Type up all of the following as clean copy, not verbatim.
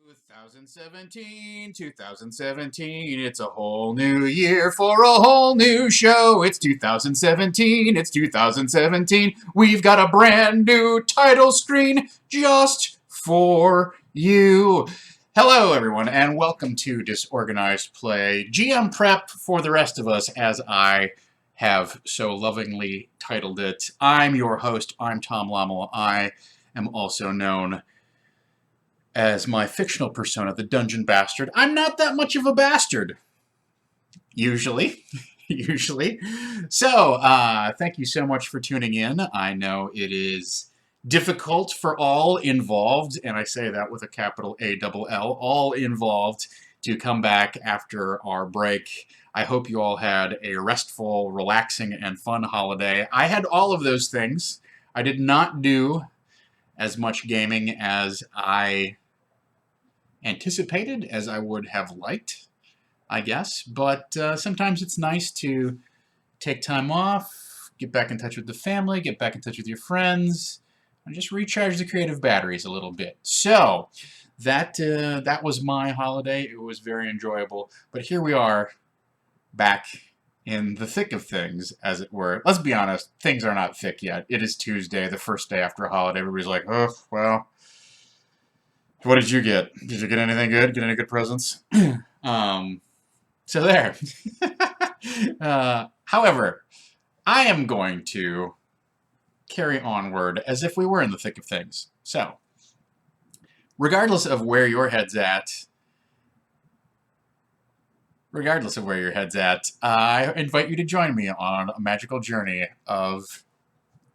2017, it's a whole new year for a whole new show. It's 2017, we've got a brand new title screen just for you. Hello, everyone, and welcome to Disorganized Play, GM Prep for the rest of us, as I have so lovingly titled it. I'm your host, I'm Tom Lommel. I am also known as my fictional persona, the Dungeon Bastard. I'm not that much of a bastard. Usually. Usually. So, thank you so much for tuning in. I know it is difficult for all involved, and I say that with a capital A-double-L, all involved, to come back after our break. I hope you all had a restful, relaxing, and fun holiday. I had all of those things. I did not do as much gaming as I anticipated, as I would have liked, I guess. But sometimes it's nice to take time off, get back in touch with the family, get back in touch with your friends, and just recharge the creative batteries a little bit. So that was my holiday. It was very enjoyable. But here we are, back in the thick of things, as it were. Let's be honest, things are not thick yet. It is Tuesday, the first day after a holiday. Everybody's like, oh, well, what did you get? Did you get anything good? Get any good presents? So there. However, I am going to carry onward as if we were in the thick of things. So, regardless of where your head's at, I invite you to join me on a magical journey of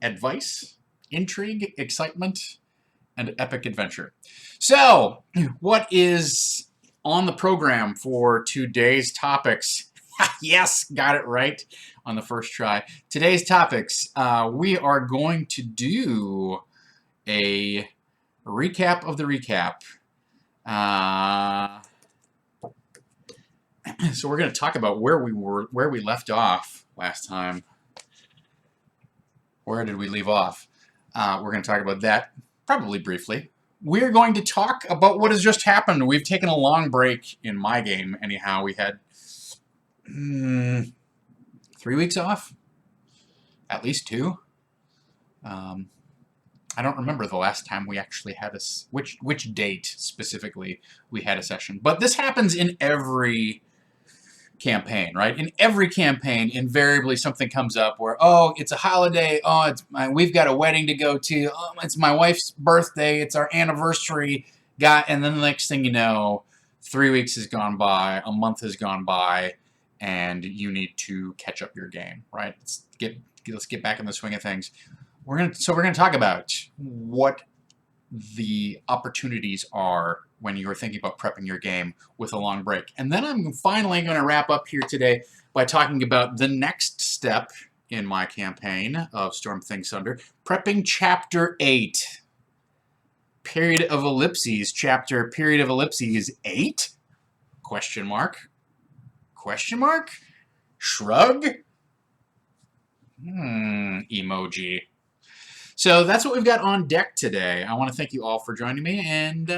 advice, intrigue, excitement, and epic adventure. So, what is on the program for today's topics? Yes, got it right on the first try. Today's topics, we are going to do a recap of the recap. So we're going to talk about where we left off last time. Where did we leave off? We're going to talk about that probably briefly. We're going to talk about what has just happened. We've taken a long break in my game, anyhow. We had 3 weeks off, at least 2. I don't remember the last time we actually had which date specifically we had a session. But this happens in every campaign, right? In every campaign, invariably something comes up where, oh, it's a holiday, oh, we've got a wedding to go to, oh, it's my wife's birthday, it's our anniversary, and then the next thing you know, 3 weeks has gone by, a month has gone by, and you need to catch up your game, right? Let's get back in the swing of things. We're gonna talk about what the opportunities are when you're thinking about prepping your game with a long break. And then I'm finally going to wrap up here today by talking about the next step in my campaign of Storm Things Thunder, prepping Chapter 8. Period of ellipses, chapter, period of ellipses, 8? Question mark? Question mark? Shrug? Emoji. So that's what we've got on deck today. I want to thank you all for joining me, and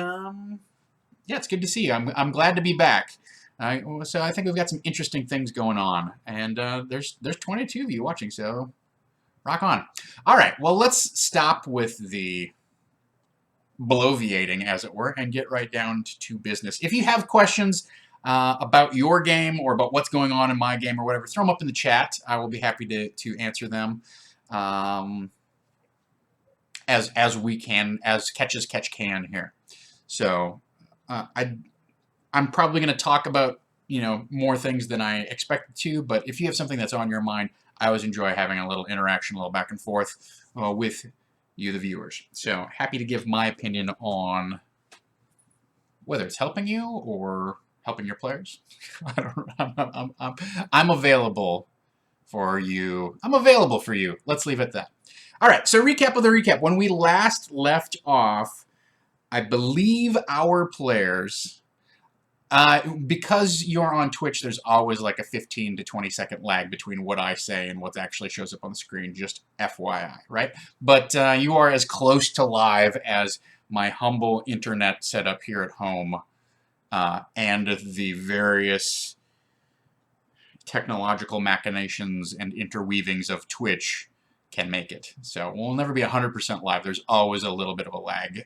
yeah, it's good to see you. I'm glad to be back. So I think we've got some interesting things going on, and there's 22 of you watching, so rock on. All right, well, let's stop with the bloviating, as it were, and get right down to business. If you have questions about your game or about what's going on in my game or whatever, throw them up in the chat. I will be happy to answer them. As we can, as catch can here. So I'm probably going to talk about, more things than I expected to, but if you have something that's on your mind, I always enjoy having a little interaction, a little back and forth with you, the viewers. So happy to give my opinion on whether it's helping you or helping your players. I'm available for you. I'm available for you. Let's leave it at that. All right, so recap of the recap. When we last left off, I believe our players, because you're on Twitch, there's always like a 15 to 20 second lag between what I say and what actually shows up on the screen, just FYI, right? But you are as close to live as my humble internet setup here at home and the various technological machinations and interweavings of Twitch can make it. So we'll never be 100% live. There's always a little bit of a lag.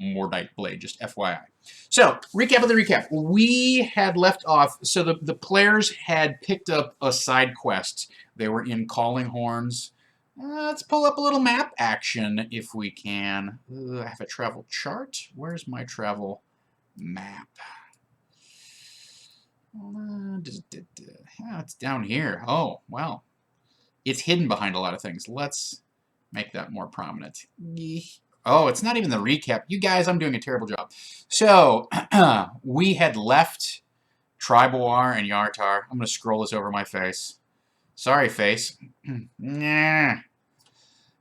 Mordite Blade, just FYI. So, recap of the recap. We had left off, so the players had picked up a side quest. They were in Calling Horns. Let's pull up a little map action if we can. I have a travel chart. Where's my travel map? It's down here. Oh, well. It's hidden behind a lot of things. Let's make that more prominent. Oh, it's not even the recap. You guys, I'm doing a terrible job. So, we had left Triboar and Yartar. I'm going to scroll this over my face. Sorry, face. Nah.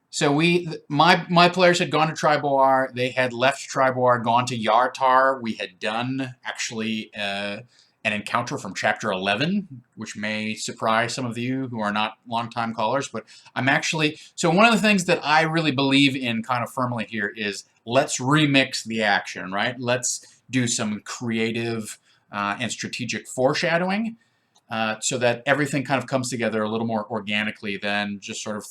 So my players had gone to Triboar. They had left Triboar, gone to Yartar. We had done, actually, an encounter from Chapter 11, which may surprise some of you who are not longtime callers, but I'm actually... So one of the things that I really believe in kind of firmly here is let's remix the action, right? Let's do some creative and strategic foreshadowing so that everything kind of comes together a little more organically than just sort of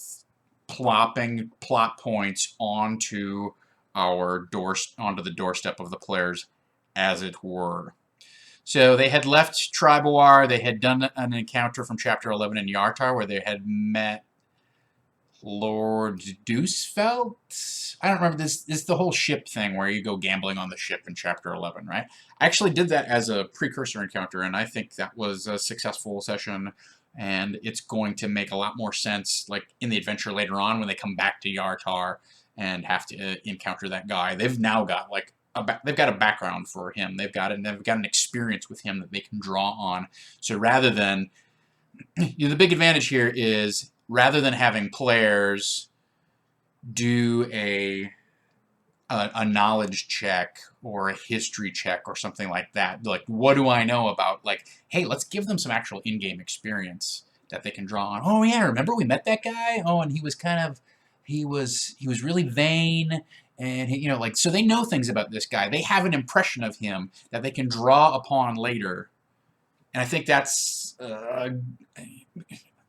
plopping plot points onto onto the doorstep of the players, as it were. So they had left Triboar. They had done an encounter from Chapter 11 in Yartar where they had met Lord Deucefelt. I don't remember this. It's the whole ship thing where you go gambling on the ship in Chapter 11, right? I actually did that as a precursor encounter, and I think that was a successful session, and it's going to make a lot more sense like in the adventure later on when they come back to Yartar and have to encounter that guy. They've now got like they've got a background for him. They've got an experience with him that they can draw on. So rather than the big advantage here is rather than having players do a knowledge check or a history check or something like that, like what do I know about, like, hey, let's give them some actual in-game experience that they can draw on. Oh yeah, remember we met that guy? Oh, and he was kind of he was really vain. And, you know, like, so they know things about this guy. They have an impression of him that they can draw upon later. And I think that's,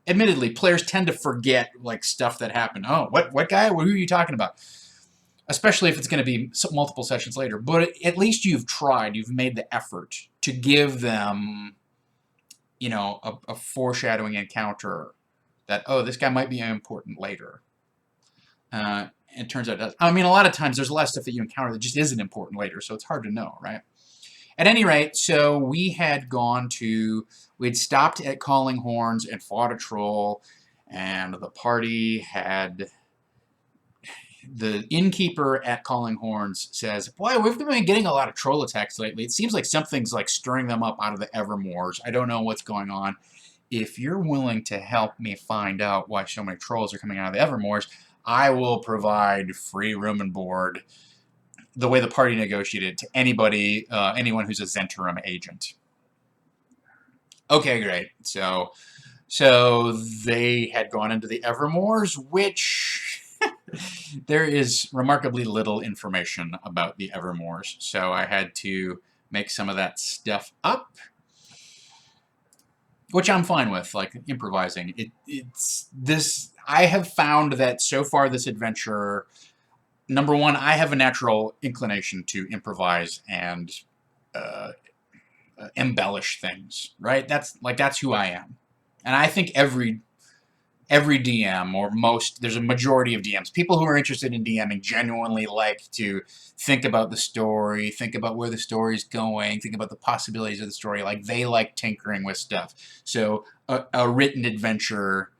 admittedly, players tend to forget, like, stuff that happened. Oh, what guy? Who are you talking about? Especially if it's going to be multiple sessions later. But at least you've tried. You've made the effort to give them, you know, a foreshadowing encounter that, oh, this guy might be important later. It turns out it does. I mean, a lot of times there's a lot of stuff that you encounter that just isn't important later, so it's hard to know, right? At any rate, so we had we'd stopped at Calling Horns and fought a troll, and the party had... The innkeeper at Calling Horns says, boy, we've been getting a lot of troll attacks lately. It seems like something's like stirring them up out of the Evermoors. I don't know what's going on. If you're willing to help me find out why so many trolls are coming out of the Evermoors, I will provide free room and board, the way the party negotiated, to anybody, anyone who's a Zentarum agent. Okay, great. So they had gone into the Evermoors, which there is remarkably little information about the Evermoors. So I had to make some of that stuff up, which I'm fine with, like improvising. I have found that so far this adventure, number one, I have a natural inclination to improvise and embellish things, right? That's who I am. And I think every DM, or there's a majority of DMs, people who are interested in DMing genuinely like to think about the story, think about where the story's going, think about the possibilities of the story. Like, they like tinkering with stuff. So a written adventure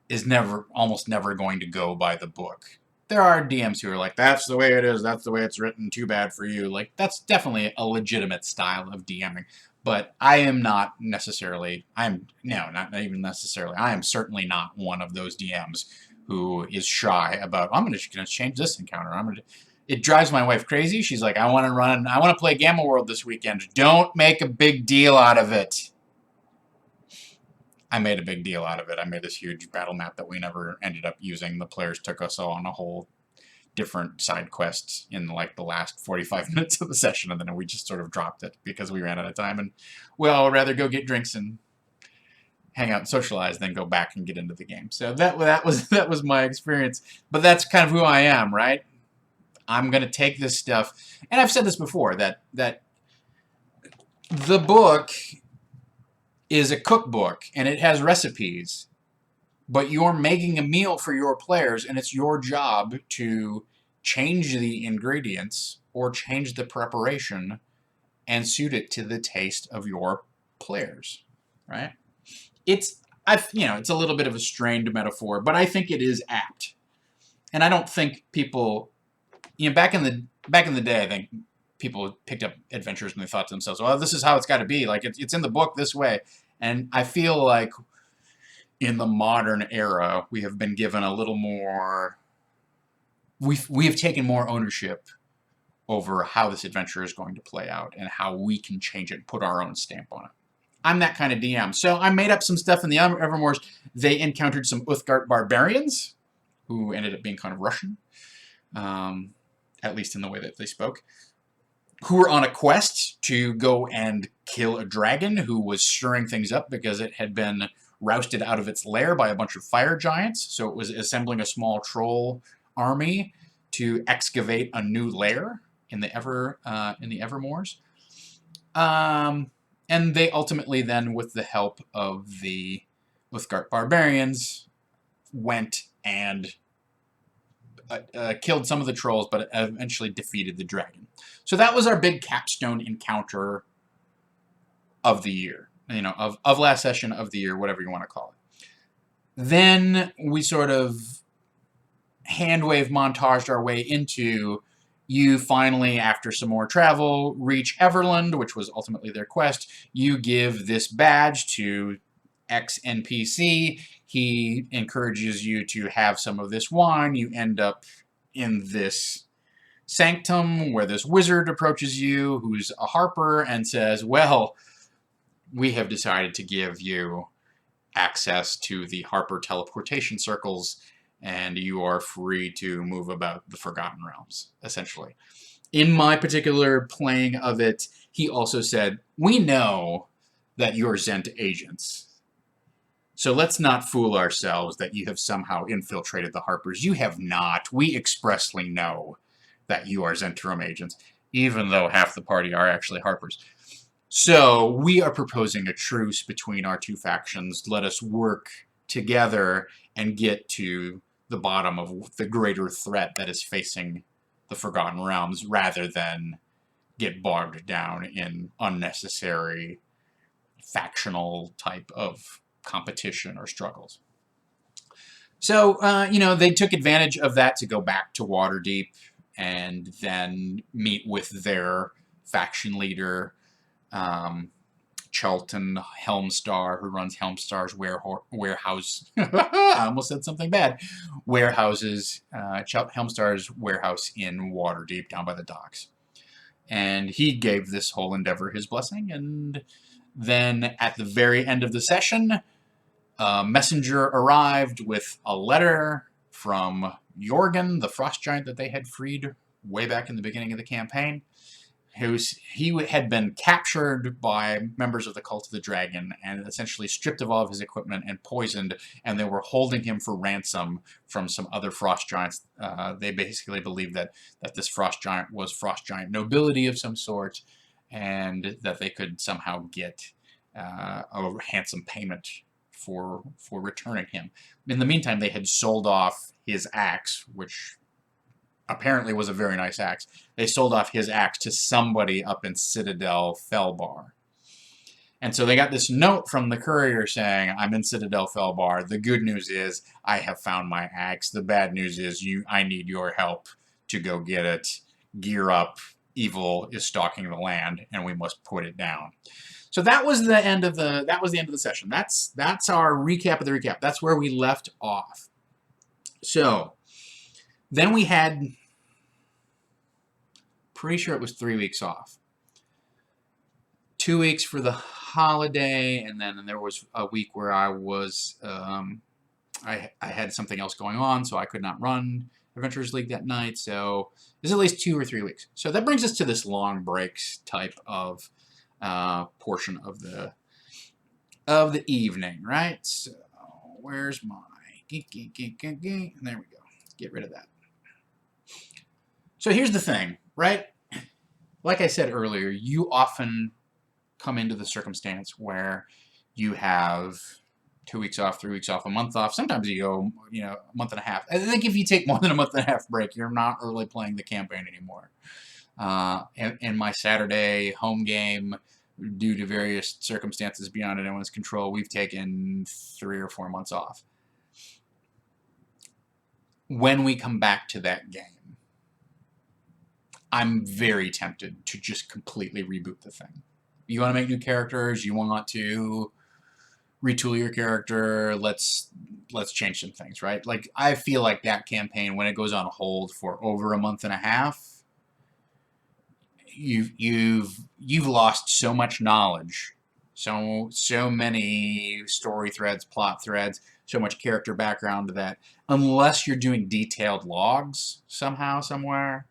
is almost never going to go by the book. There are DMs who are like, that's the way it is, that's the way it's written, too bad for you. Like, that's definitely a legitimate style of DMing. But I am not necessarily, not even necessarily, I am certainly not one of those DMs who is shy about, I'm just going to change this encounter. It drives my wife crazy. She's like, I want to play Gamma World this weekend. Don't make a big deal out of it. I made a big deal out of it. I made this huge battle map that we never ended up using. The players took us on a whole different side quests in like the last 45 minutes of the session, and then we just sort of dropped it because we ran out of time, and well, I'd rather go get drinks and hang out and socialize than go back and get into the game. So that was my experience. But that's kind of who I am, right? I'm gonna take this stuff, and I've said this before, that the book is a cookbook and it has recipes, but you're making a meal for your players, and it's your job to change the ingredients or change the preparation and suit it to the taste of your players, right? It's a little bit of a strained metaphor, but I think it is apt. And I don't think people, back in the day, I think people picked up adventures and they thought to themselves, well, this is how it's got to be. Like, it's in the book this way. And I feel like in the modern era, we have been given a little more, we have taken more ownership over how this adventure is going to play out and how we can change it and put our own stamp on it. I'm that kind of DM. So I made up some stuff in the Evermoors. They encountered some Uthgard barbarians, who ended up being kind of Russian, at least in the way that they spoke, who were on a quest to go and kill a dragon who was stirring things up because it had been rousted out of its lair by a bunch of fire giants. So it was assembling a small troll army to excavate a new lair in the Evermoors. And they ultimately then, with the help of the Uthgard barbarians, went and killed some of the trolls, but eventually defeated the dragon. So that was our big capstone encounter of the year. Of last session, of the year, whatever you want to call it. Then we sort of hand-wave montaged our way into, you finally, after some more travel, reach Everland, which was ultimately their quest. You give this badge to X NPC. He encourages you to have some of this wine. You end up in this sanctum where this wizard approaches you, who's a harper, and says, well, we have decided to give you access to the harper teleportation circles, and you are free to move about the Forgotten Realms, essentially. In my particular playing of it, he also said, we know that you're Zent agents, so let's not fool ourselves that you have somehow infiltrated the Harpers. You have not. We expressly know that you are Zentrum agents, even though half the party are actually Harpers. So we are proposing a truce between our two factions. Let us work together and get to the bottom of the greater threat that is facing the Forgotten Realms, rather than get bogged down in unnecessary factional type of competition or struggles. So, they took advantage of that to go back to Waterdeep and then meet with their faction leader, Charlton Helmstar, who runs Helmstar's warehouse. I almost said something bad. Helmstar's warehouse in Waterdeep, down by the docks. And he gave this whole endeavor his blessing. And then at the very end of the session, a messenger arrived with a letter from Jorgen, the frost giant that they had freed way back in the beginning of the campaign. He had been captured by members of the Cult of the Dragon and essentially stripped of all of his equipment and poisoned, and they were holding him for ransom from some other frost giants. They basically believed that this frost giant was frost giant nobility of some sort, and that they could somehow get a handsome payment for returning him. In the meantime, they had sold off his axe, which apparently was a very nice axe. They sold off his axe to somebody up in Citadel Felbar. And so they got this note from the courier saying, I'm in Citadel Felbar. The good news is I have found my axe. The bad news is I need your help to go get it. Gear up. Evil is stalking the land, and we must put it down. So that was the end of the session. That's our recap of the recap. That's where we left off. So then we had, pretty sure it was 3 weeks off. 2 weeks for the holiday, and then there was a week where I was, I had something else going on, so I could not run Adventurers League that night, so there's at least 2 or 3 weeks. So that brings us to this long breaks type of portion of the evening, right? So where's my and there we go. Get rid of that. So here's the thing, right? Like I said earlier, you often come into the circumstance where you have 2 weeks off, 3 weeks off, a month off. Sometimes you go, a month and a half. I think if you take more than a month and a half break, you're not really playing the campaign anymore. In my Saturday home game, due to various circumstances beyond anyone's control, we've taken 3 or 4 months off. When we come back to that game, I'm very tempted to just completely reboot the thing. You want to make new characters, you want to retool your character, let's change some things, right? Like, I feel like that campaign, when it goes on hold for over a month and a half, you've lost so much knowledge, so many story threads, plot threads, so much character background that unless you're doing detailed logs somehow, somewhere,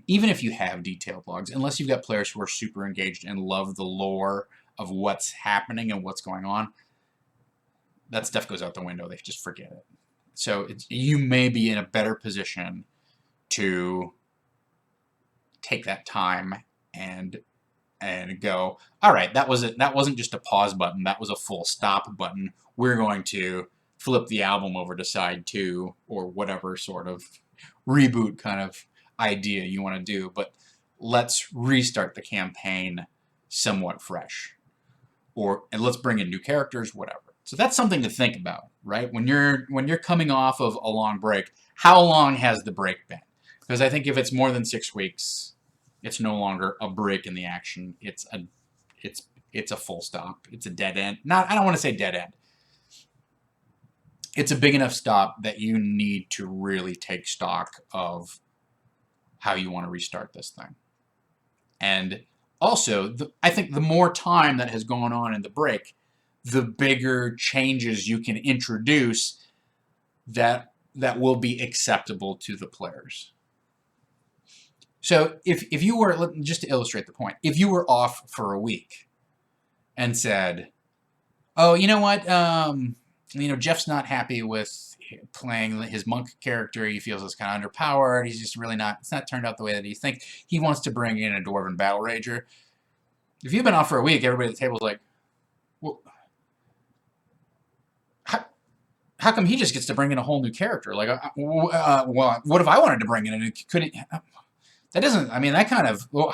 even if you have detailed logs, unless you've got players who are super engaged and love the lore of what's happening and what's going on, that stuff goes out the window. They just forget it. So you may be in a better position to take that time and go, all right, that wasn't just a pause button, that was a full stop button. We're going to flip the album over to side 2, or whatever sort of reboot kind of idea you want to do, but let's restart the campaign somewhat fresh, and let's bring in new characters, whatever. So that's something to think about, right? When you're coming off of a long break, how long has the break been? Because I think if it's more than 6 weeks, it's no longer a break in the action. It's a full stop. It's a dead end. I don't want to say dead end. It's a big enough stop that you need to really take stock of how you want to restart this thing. And also, I think the more time that has gone on in the break, the bigger changes you can introduce that will be acceptable to the players. So if you were, just to illustrate the point, if you were off for a week and said, oh, you know what, Jeff's not happy with playing his monk character, he feels it's kind of underpowered, he's just really not, it's not turned out the way that he thinks, he wants to bring in a Dwarven Battle Rager. If you've been off for a week, everybody at the table's like, well, how come he just gets to bring in a whole new character? Like, well, what if I wanted to bring in a, could it... That doesn't, that kind of, well,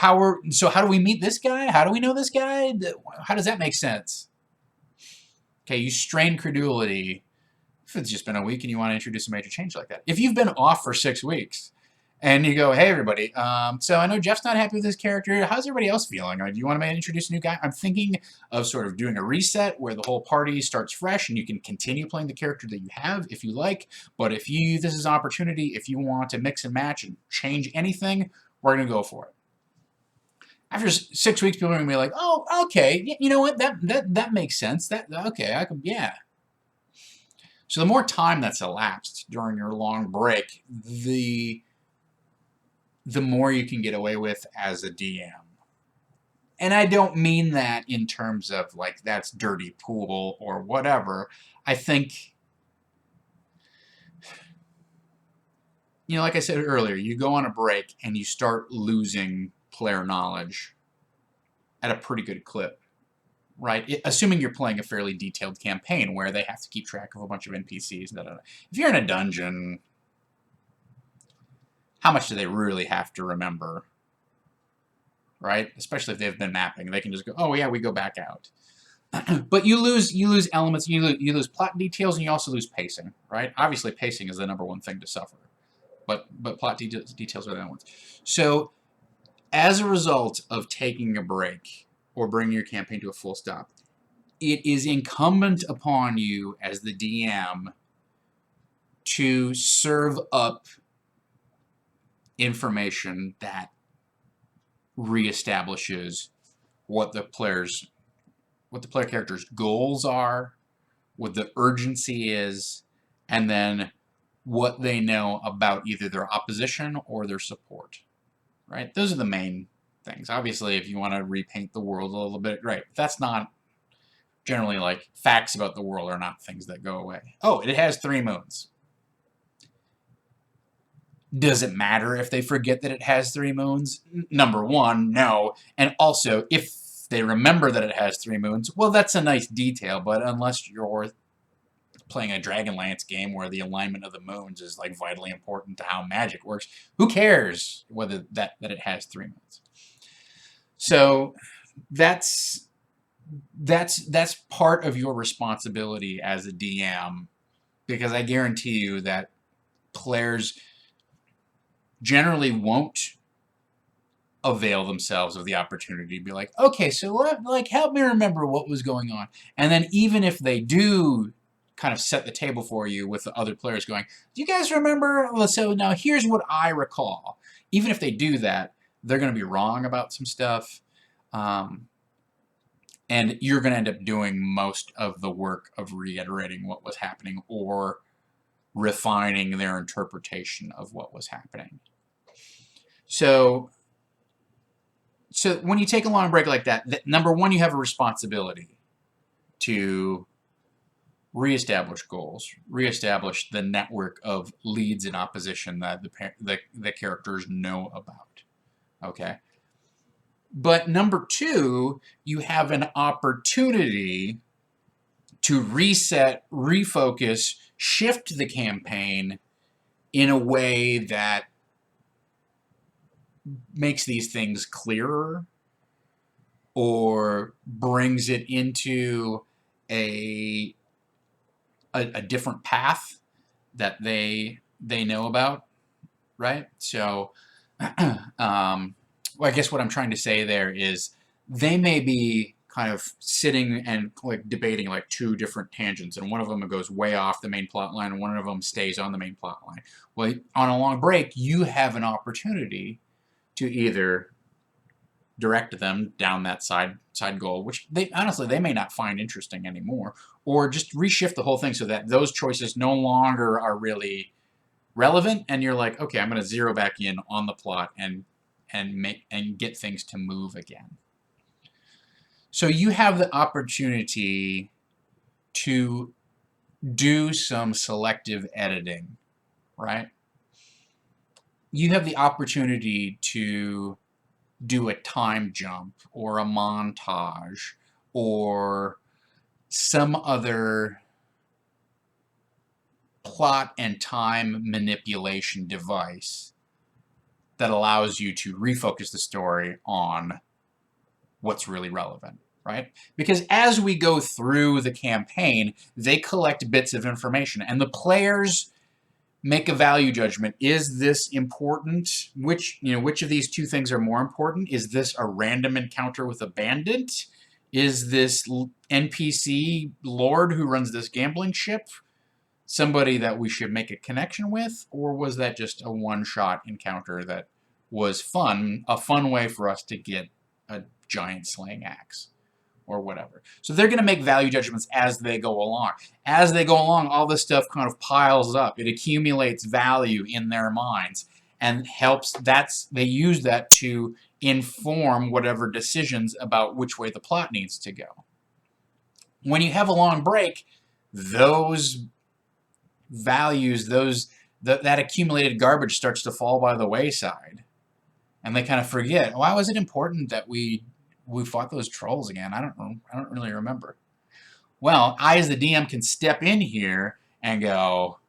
so how do we meet this guy? How do we know this guy? How does that make sense? Okay, you strain credulity if it's just been a week and you want to introduce a major change like that. If you've been off for 6 weeks and you go, hey, everybody, so I know Jeff's not happy with this character. How's everybody else feeling? Do you want to introduce a new guy? I'm thinking of sort of doing a reset where the whole party starts fresh and you can continue playing the character that you have if you like. But this is an opportunity, if you want to mix and match and change anything, we're going to go for it. After 6 weeks, people are going to be like, oh, okay, you know what, that makes sense. Okay, yeah. So the more time that's elapsed during your long break, the more you can get away with as a DM. And I don't mean that in terms of, like, that's dirty pool or whatever. I think... like I said earlier, you go on a break and you start losing player knowledge at a pretty good clip, right? Assuming you're playing a fairly detailed campaign where they have to keep track of a bunch of NPCs. If you're in a dungeon, how much do they really have to remember, right? Especially if they've been mapping. They can just go, oh yeah, we go back out. But you lose elements, you lose plot details, and you also lose pacing, right? Obviously, pacing is the #1 thing to suffer. But plot details are the other ones. So as a result of taking a break or bringing your campaign to a full stop, it is incumbent upon you as the DM to serve up information that reestablishes what the player character's goals are, what the urgency is, and then what they know about either their opposition or their support, right? Those are the main things. Obviously, if you want to repaint the world a little bit, right, that's not generally like facts about the world are not things that go away. Oh, it has 3 moons. Does it matter if they forget that it has 3 moons? Number one, no. And also, if they remember that it has 3 moons, well, that's a nice detail, but unless you're playing a Dragonlance game where the alignment of the moons is like vitally important to how magic works, who cares whether that it has 3 moons? So that's part of your responsibility as a DM, because I guarantee you that players generally won't avail themselves of the opportunity to be like, okay, so like help me remember what was going on. And then even if they do kind of set the table for you with the other players going, do you guys remember? So now here's what I recall. Even if they do that, they're going to be wrong about some stuff. And you're going to end up doing most of the work of reiterating what was happening or refining their interpretation of what was happening. So when you take a long break like that, number one, you have a responsibility to reestablish goals, reestablish the network of leads and opposition that the characters know about. Okay? But number two, you have an opportunity to reset, refocus, shift the campaign in a way that makes these things clearer or brings it into a different path that they know about, right? So, well, I guess what I'm trying to say there is they may be kind of sitting and like debating like 2 different tangents, and one of them goes way off the main plot line, and one of them stays on the main plot line. Well, on a long break, you have an opportunity to either direct them down that side goal, which they honestly they may not find interesting anymore, or just reshift the whole thing so that those choices no longer are really relevant, and you're like, okay, I'm going to zero back in on the plot and get things to move again. So you have the opportunity to do some selective editing, right? You have the opportunity to do a time jump or a montage or some other plot and time manipulation device that allows you to refocus the story on what's really relevant, right? Because as we go through the campaign, they collect bits of information, and the players make a value judgment. Is this important? Which of these 2 things are more important? Is this a random encounter with a bandit? Is this NPC lord who runs this gambling ship somebody that we should make a connection with? Or was that just a one-shot encounter that was fun, a fun way for us to get a giant slaying axe? Or whatever. So they're going to make value judgments as they go along. As they go along, all this stuff kind of piles up. It accumulates value in their minds and they use that to inform whatever decisions about which way the plot needs to go. When you have a long break, those values, that accumulated garbage starts to fall by the wayside. And they kind of forget, why was it important that we fought those trolls again? I don't really remember. Well, I as the DM can step in here and go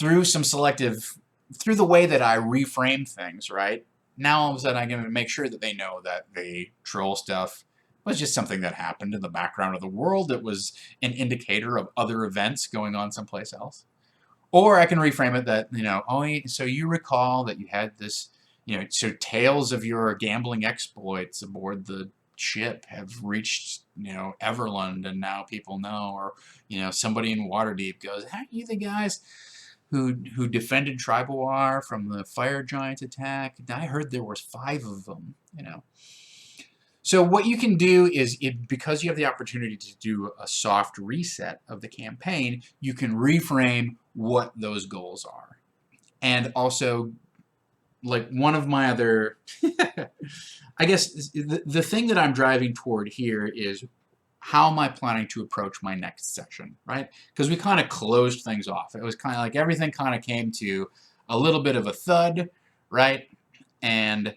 through the way that I reframe things, right? Now all of a sudden I'm going to make sure that they know that the troll stuff was just something that happened in the background of the world. It was an indicator of other events going on someplace else. Or I can reframe it that, so you recall that you had this, so tales of your gambling exploits aboard the ship have reached, Everland, and now people know. Or, somebody in Waterdeep goes, aren't you the guys who defended Triboar from the fire giant attack? I heard there was 5 of them, So what you can do is, because you have the opportunity to do a soft reset of the campaign, you can reframe what those goals are. And also, like, one of my other, I guess the thing that I'm driving toward here is, how am I planning to approach my next session, right? Because we kind of closed things off. It was kind of like everything kind of came to a little bit of a thud, right? And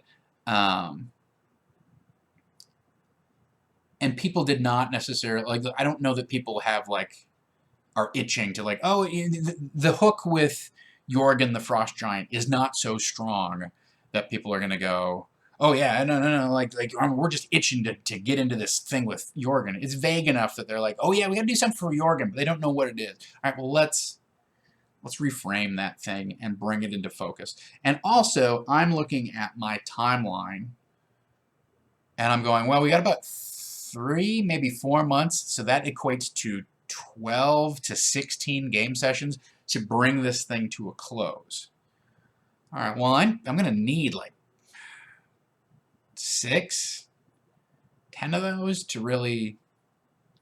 and people did not necessarily, like, I don't know that people have, like, are itching to, like, oh, the hook with Jorgen the Frost Giant is not so strong that people are going to go, oh yeah, no, like we're just itching to get into this thing with Jorgen. It's vague enough that they're like, oh yeah, we got to do something for Jorgen, but they don't know what it is. All right, well, let's reframe that thing and bring it into focus. And also, I'm looking at my timeline, and I'm going, well, we got about 3, maybe 4 months, so that equates to 12 to 16 game sessions to bring this thing to a close. All right, well, I'm going to need like 6, 10 of those to really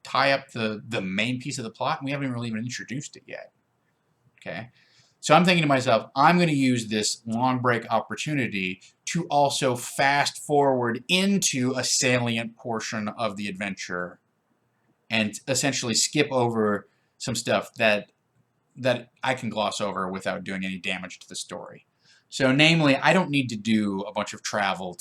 tie up the main piece of the plot, and we haven't really even introduced it yet. Okay, so I'm thinking to myself, I'm going to use this long break opportunity to also fast forward into a salient portion of the adventure and essentially skip over some stuff that I can gloss over without doing any damage to the story. So namely, I don't need to do a bunch of travel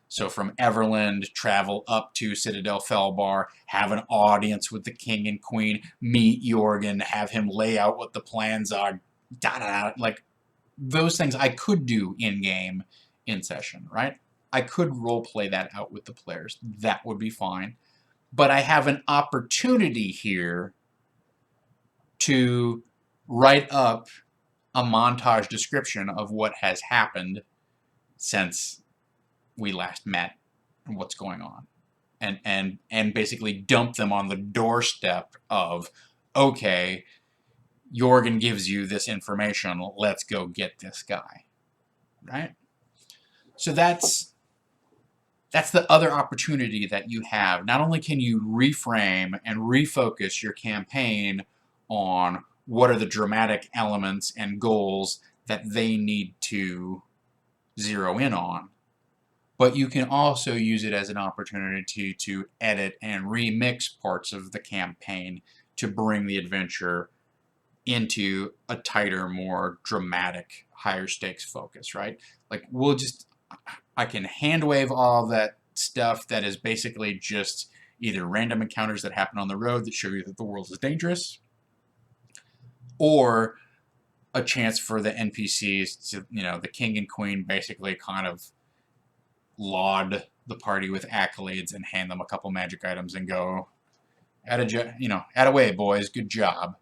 so from Everland, travel up to Citadel Felbar, have an audience with the king and queen, meet Jorgen, have him lay out what the plans are, like, those things I could do in-game, in session, right? I could role play that out with the players. That would be fine. But I have an opportunity here to write up a montage description of what has happened since we last met and what's going on, and basically dump them on the doorstep of, okay, Jorgen gives you this information, let's go get this guy, right? So that's the other opportunity that you have. Not only can you reframe and refocus your campaign on what are the dramatic elements and goals that they need to zero in on, but you can also use it as an opportunity to edit and remix parts of the campaign to bring the adventure into a tighter, more dramatic, higher stakes focus, right? Like, I can hand wave all that stuff that is basically just either random encounters that happen on the road that show you that the world is dangerous, or a chance for the NPCs to, the king and queen basically kind of laud the party with accolades and hand them a couple magic items and go, "Attaway, boys, good job."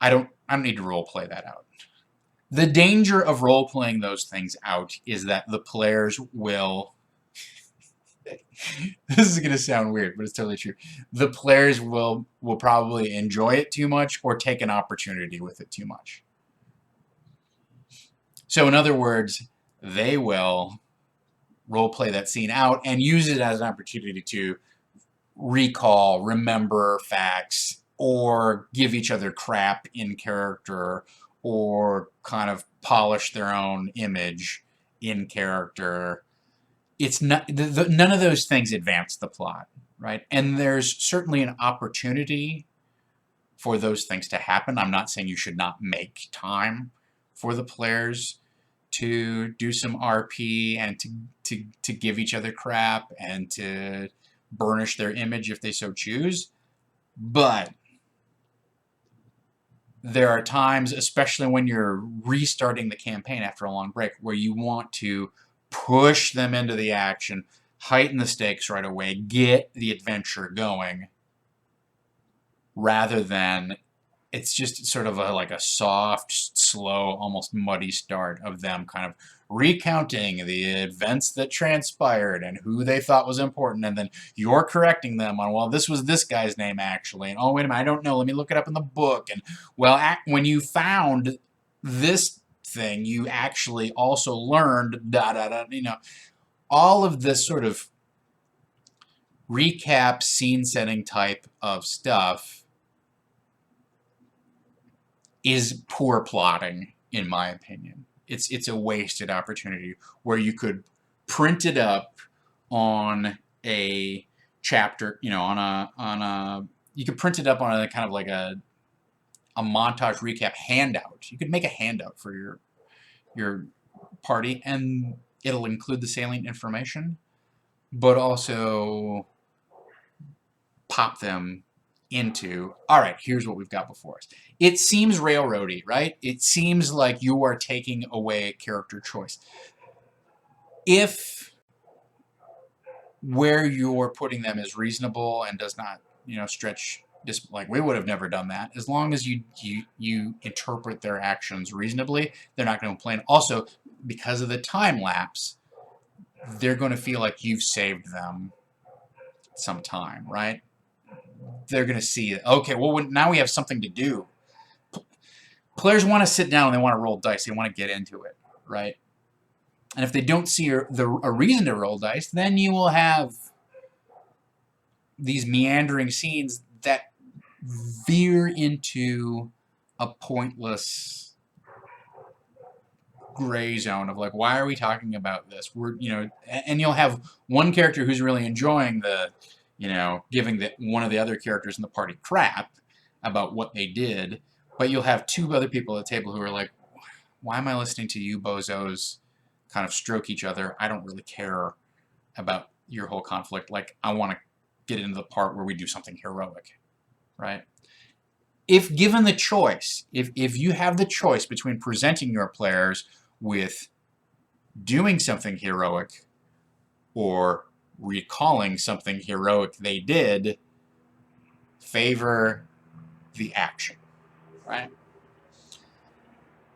I don't need to role play that out. The danger of role playing those things out is that the players will. This is going to sound weird, but it's totally true. The players will probably enjoy it too much or take an opportunity with it too much. So in other words, they will role play that scene out and use it as an opportunity to recall, remember facts, or give each other crap in character, or kind of polish their own image in character. It's not none of those things advance the plot, right? And there's certainly an opportunity for those things to happen. I'm not saying you should not make time for the players to do some RP and to give each other crap and to burnish their image if they so choose. But there are times, especially when you're restarting the campaign after a long break, where you want to push them into the action, heighten the stakes right away, get the adventure going, rather than it's just sort of like a soft, slow, almost muddy start of them kind of recounting the events that transpired and who they thought was important, and then you're correcting them on, well, this was this guy's name actually, and oh, wait a minute, I don't know, let me look it up in the book, and well, when you found this thing, you actually also learned all of this sort of recap, scene setting type of stuff is poor plotting, in my opinion. It's a wasted opportunity where you could print it up on a chapter, you know, you could print it up on a kind of like a montage recap handout. You could make a handout for your party, and it'll include the salient information, but also pop them into, all right, here's what we've got before us. It seems railroady, right? It seems like you are taking away character choice. If where you're putting them is reasonable and does not, you know, stretch this, like we would have never done that. As long as you interpret their actions reasonably, they're not going to complain. Also, because of the time lapse, they're going to feel like you've saved them some time, right? They're going to see it. Okay, well, now we have something to do. Players want to sit down and they want to roll dice. They want to get into it, right? And if they don't see a reason to roll dice, then you will have these meandering scenes that veer into a pointless gray zone of like, why are we talking about this? We're, you know, and you'll have one character who's really enjoying the, you know, giving one of the other characters in the party crap about what they did, but you'll have two other people at the table who are like, why am I listening to you bozos kind of stroke each other? I don't really care about your whole conflict. Like, I want to get into the part where we do something heroic, right? If given the choice, if you have the choice between presenting your players with doing something heroic or recalling something heroic they did, favor the action, right?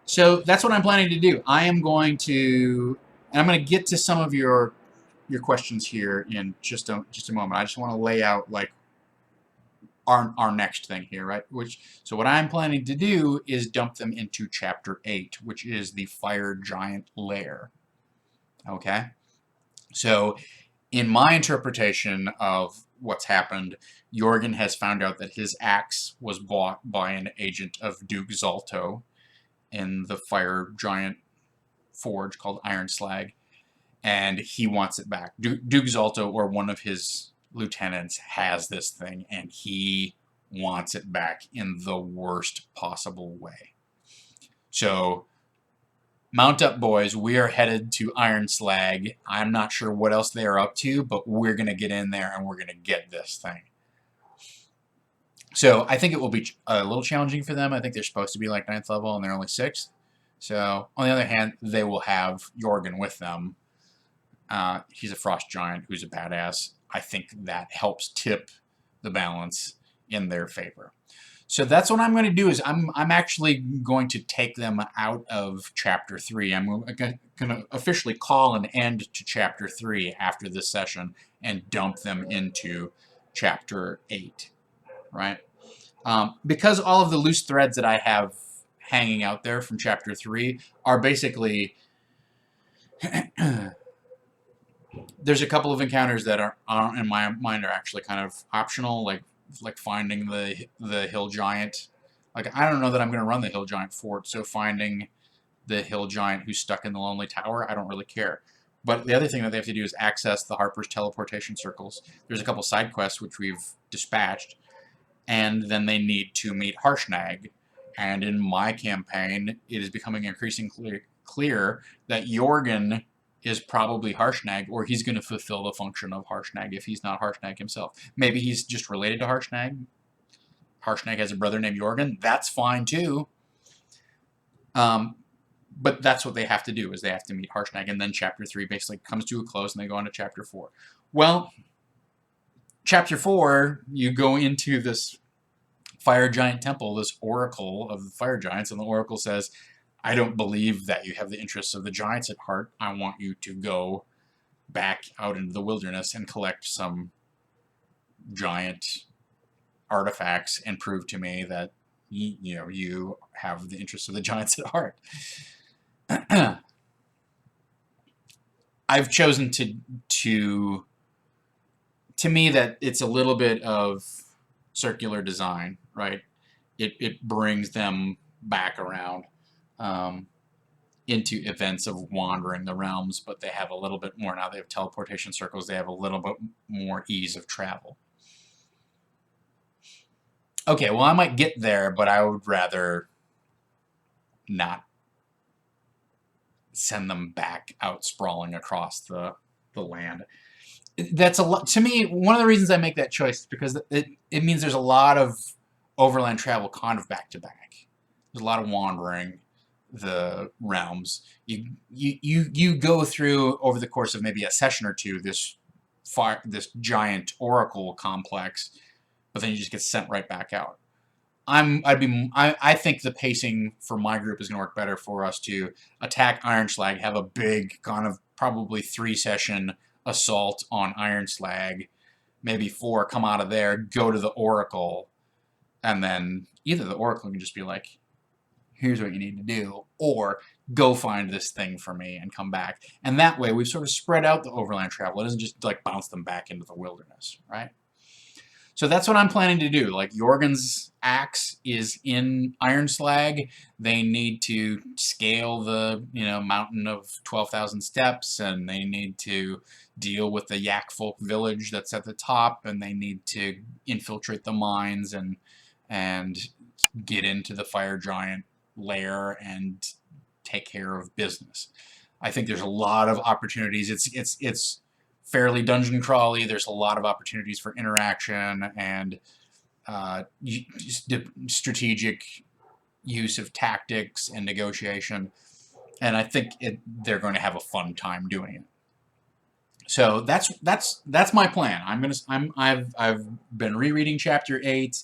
So that's what I'm planning to do. I am going to, and I'm going to get to some of your questions here in just a moment. I just want to lay out like our next thing here, right? So what I'm planning to do is dump them into Chapter 8, which is the Fire Giant Lair. Okay? So in my interpretation of what's happened, Jorgen has found out that his axe was bought by an agent of Duke Zalto in the Fire Giant forge called Iron Slag, and he wants it back. Duke Zalto, or one of his lieutenants, has this thing, and he wants it back in the worst possible way. So, mount up, boys. We are headed to Iron Slag. I'm not sure what else they are up to, but we're going to get in there and we're going to get this thing. So, I think it will be a little challenging for them. I think they're supposed to be like 9th level and they're only 6th. So, on the other hand, they will have Jorgen with them. He's a frost giant who's a badass. I think that helps tip the balance in their favor. So that's what I'm going to do. Is I'm actually going to take them out of Chapter 3. I'm going to officially call an end to Chapter 3 after this session and dump them into Chapter 8, right? Because all of the loose threads that I have hanging out there from Chapter 3 are basically there's a couple of encounters that are in my mind are actually kind of optional, like finding the hill giant. Like, I don't know that I'm going to run the hill giant fort, so finding the hill giant who's stuck in the lonely tower, I don't really care. But the other thing that they have to do is access the Harper's teleportation circles. There's a couple side quests which we've dispatched, and then they need to meet Harshnag. And in my campaign, it is becoming increasingly clear that Jorgen is probably Harshnag, or he's going to fulfill the function of Harshnag if he's not Harshnag himself. Maybe he's just related to Harshnag. Harshnag has a brother named Jorgen. That's fine too. But that's what they have to do, is they have to meet Harshnag, and then Chapter 3 basically comes to a close and they go on to Chapter 4. Well, Chapter 4, you go into this Fire Giant Temple, this oracle of the Fire Giants, and the oracle says, I don't believe that you have the interests of the giants at heart. I want you to go back out into the wilderness and collect some giant artifacts and prove to me that you have the interests of the giants at heart. I've chosen to me that it's a little bit of circular design, right? It brings them back around into events of wandering the realms, but they have a little bit more now. They have teleportation circles. They have a little bit more ease of travel. Okay, well, I might get there, but I would rather not send them back out sprawling across the land. That's a lot to me. One of the reasons I make that choice is because it means there's a lot of overland travel kind of back to back. There's a lot of wandering the realms. You go through over the course of maybe a session or two this giant oracle complex, but then you just get sent right back out. I think the pacing for my group is going to work better for us to attack Iron Slag, have a big kind of probably 3-session assault on Iron Slag, maybe 4, come out of there, go to the Oracle, and then either the Oracle can just be like, here's what you need to do, or go find this thing for me and come back. And that way we've sort of spread out the overland travel. It doesn't just like bounce them back into the wilderness, right? So that's what I'm planning to do. Like, Jorgen's axe is in Iron Slag. They need to scale the mountain of 12,000 steps, and they need to deal with the Yak Folk village that's at the top, and they need to infiltrate the mines and get into the fire giant lair and take care of business. I think there's a lot of opportunities. It's fairly dungeon crawly. There's a lot of opportunities for interaction and strategic use of tactics and negotiation, and I think they're going to have a fun time doing it. So that's my plan. I've been rereading Chapter 8,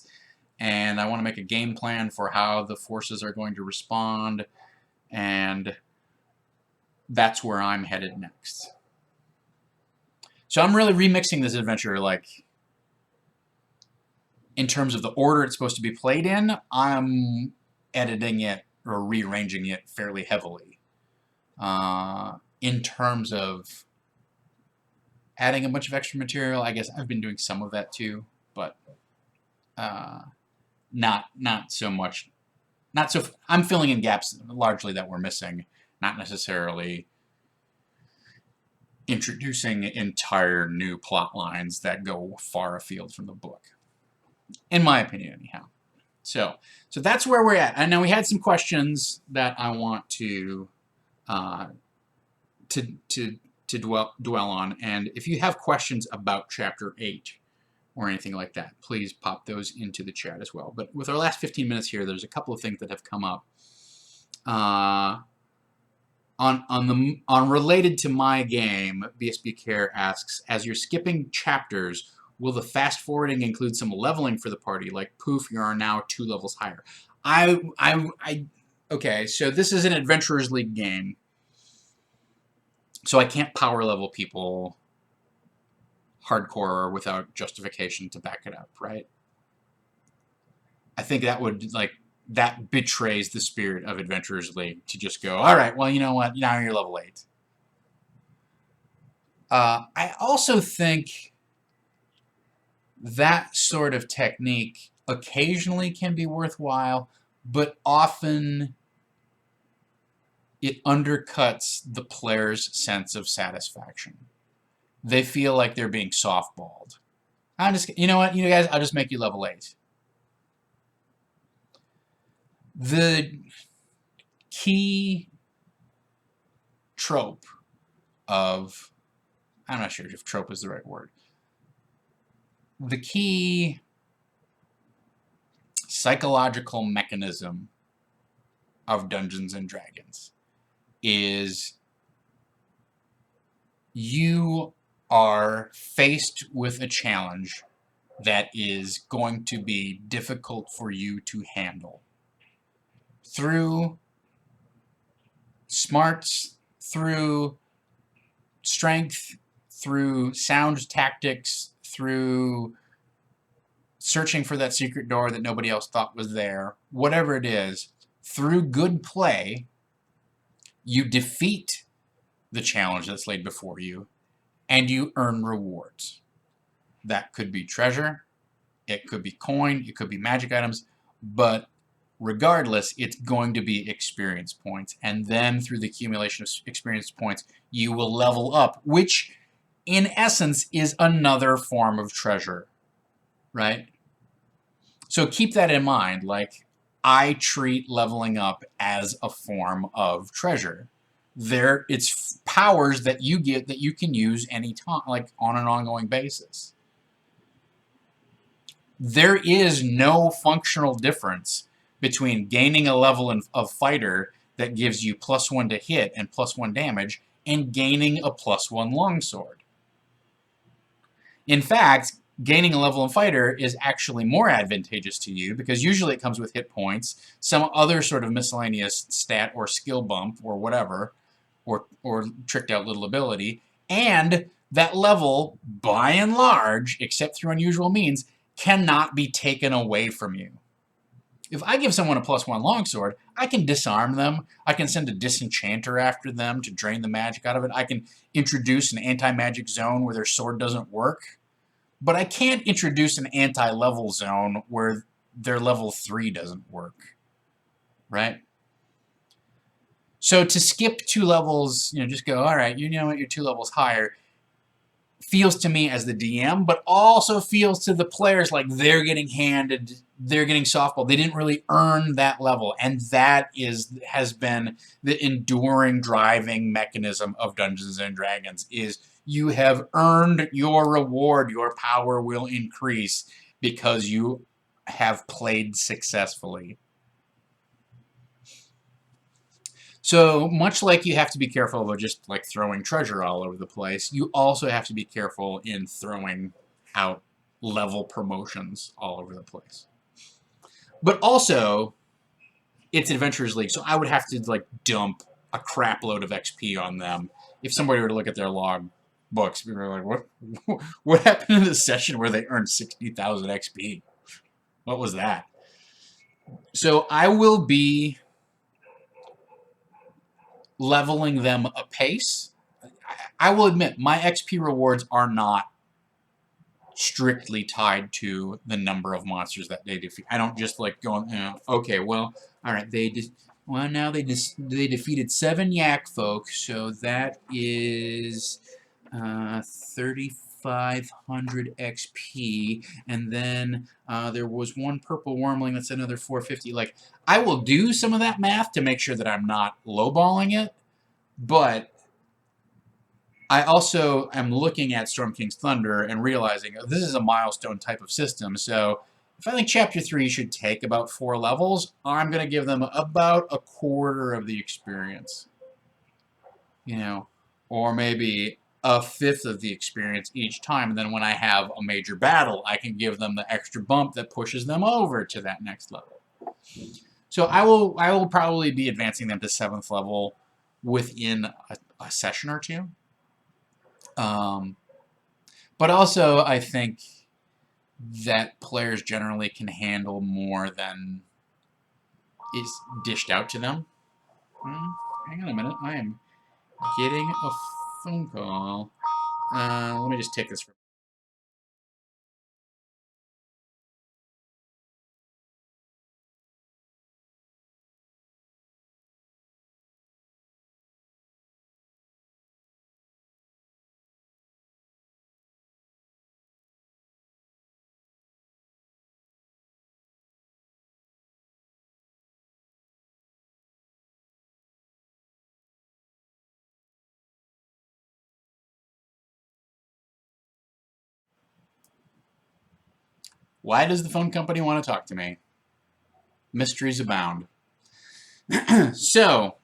and I want to make a game plan for how the forces are going to respond, and that's where I'm headed next. So I'm really remixing this adventure, like, in terms of the order it's supposed to be played in. I'm editing it or rearranging it fairly heavily. In terms of adding a bunch of extra material, I guess I've been doing some of that too, but not so much. I'm filling in gaps largely that we're missing, not necessarily introducing entire new plot lines that go far afield from the book, in my opinion, anyhow. So that's where we're at. And now we had some questions that I want to dwell on. And if you have questions about Chapter 8 or anything like that, please pop those into the chat as well. But with our last 15 minutes here, there's a couple of things that have come up. On related to my game, BSB Care asks, as you're skipping chapters, will the fast forwarding include some leveling for the party? Like, poof, you are now 2 levels higher. Okay, so this is an Adventurers League game, so I can't power level people hardcore without justification to back it up, right? I think that would, like, that betrays the spirit of Adventurers League to just go, all right, well, you know what, now you're level 8. I also think that sort of technique occasionally can be worthwhile, but often it undercuts the player's sense of satisfaction. They feel like they're being softballed. You know what, you guys, I'll just make you level 8. The key trope of, I'm not sure if trope is the right word, the key psychological mechanism of Dungeons and Dragons is you are faced with a challenge that is going to be difficult for you to handle. Through smarts, through strength, through sound tactics, through searching for that secret door that nobody else thought was there, whatever it is, through good play, you defeat the challenge that's laid before you, and you earn rewards. That could be treasure, it could be coin, it could be magic items, but regardless, it's going to be experience points. And then through the accumulation of experience points, you will level up, which in essence is another form of treasure, right? So keep that in mind. Like, I treat leveling up as a form of treasure. It's powers that you get that you can use anytime, like on an ongoing basis. There is no functional difference between gaining a level of fighter that gives you +1 to hit and +1 damage and gaining a +1 longsword. In fact, gaining a level in fighter is actually more advantageous to you because usually it comes with hit points, some other sort of miscellaneous stat or skill bump or whatever, or tricked out little ability, and that level, by and large, except through unusual means, cannot be taken away from you. If I give someone a +1 longsword, I can disarm them. I can send a disenchanter after them to drain the magic out of it. I can introduce an anti-magic zone where their sword doesn't work. But I can't introduce an anti-level zone where their level 3 doesn't work. Right? So to skip 2 levels, just go, all right, you know what, you're 2 levels higher, feels to me as the DM, but also feels to the players like they're getting softball. They didn't really earn that level, and that has been the enduring driving mechanism of Dungeons and Dragons, is you have earned your reward. Your power will increase because you have played successfully. So much like you have to be careful about just like throwing treasure all over the place, you also have to be careful in throwing out level promotions all over the place. But also, it's Adventurers League, so I would have to like dump a crap load of XP on them. If somebody were to look at their log books, people are like, what happened in the session where they earned 60,000 XP? What was that? So I will be leveling them apace. I will admit, my XP rewards are not strictly tied to the number of monsters that they defeat. I don't just like go, okay, well, all right, now they defeated 7 yak folk, so that is 3,500 XP, and then there was 1 purple wormling, that's another 450. Like, I will do some of that math to make sure that I'm not lowballing it, but I also am looking at Storm King's Thunder and realizing this is a milestone type of system, so if I think Chapter 3 should take about 4 levels, I'm going to give them about a quarter of the experience. Or maybe a fifth of the experience each time, and then when I have a major battle, I can give them the extra bump that pushes them over to that next level. So I will probably be advancing them to 7th level within a session or two. But also, I think that players generally can handle more than is dished out to them. Hang on a minute. I am getting a phone call. Let me just take this. Why does the phone company want to talk to me? Mysteries abound. So,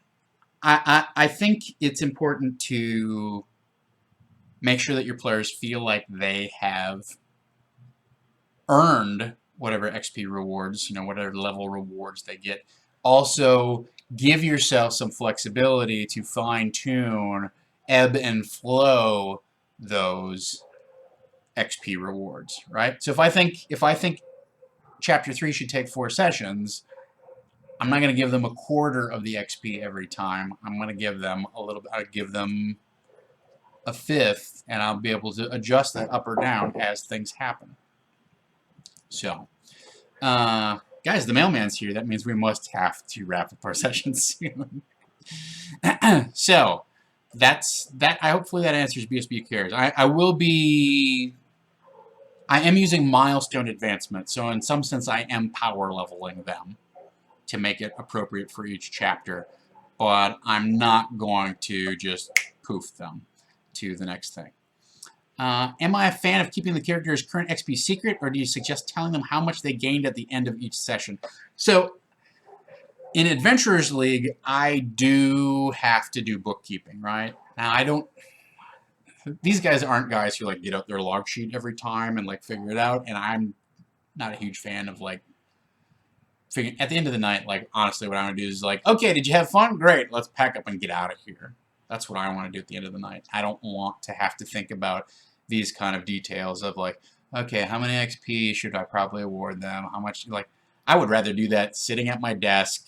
I think it's important to make sure that your players feel like they have earned whatever XP rewards, whatever level rewards they get. Also, give yourself some flexibility to fine-tune, ebb and flow those XP rewards, right? So if I think Chapter 3 should take 4 sessions, I'm not going to give them a quarter of the XP every time. I'm going to give them a little bit. I'll give them a fifth, and I'll be able to adjust that up or down as things happen. So, guys, the mailman's here. That means we must have to wrap up our session soon. So, that's that. Hopefully that answers BSB Cares. I will be. I am using milestone advancement, so in some sense I am power leveling them to make it appropriate for each chapter, but I'm not going to just poof them to the next thing. Am I a fan of keeping the character's current XP secret, or do you suggest telling them how much they gained at the end of each session? So, in Adventurers League, I do have to do bookkeeping, right? Now, I don't... These guys aren't guys who, like, get out their log sheet every time and, like, figure it out, and I'm not a huge fan of, like, figuring... At the end of the night, like, honestly, what I'm going to do is, like, okay, did you have fun? Great, let's pack up and get out of here. That's what I want to do at the end of the night. I don't want to have to think about these kind of details of, like, okay, how many XP should I probably award them? How much, like, I would rather do that sitting at my desk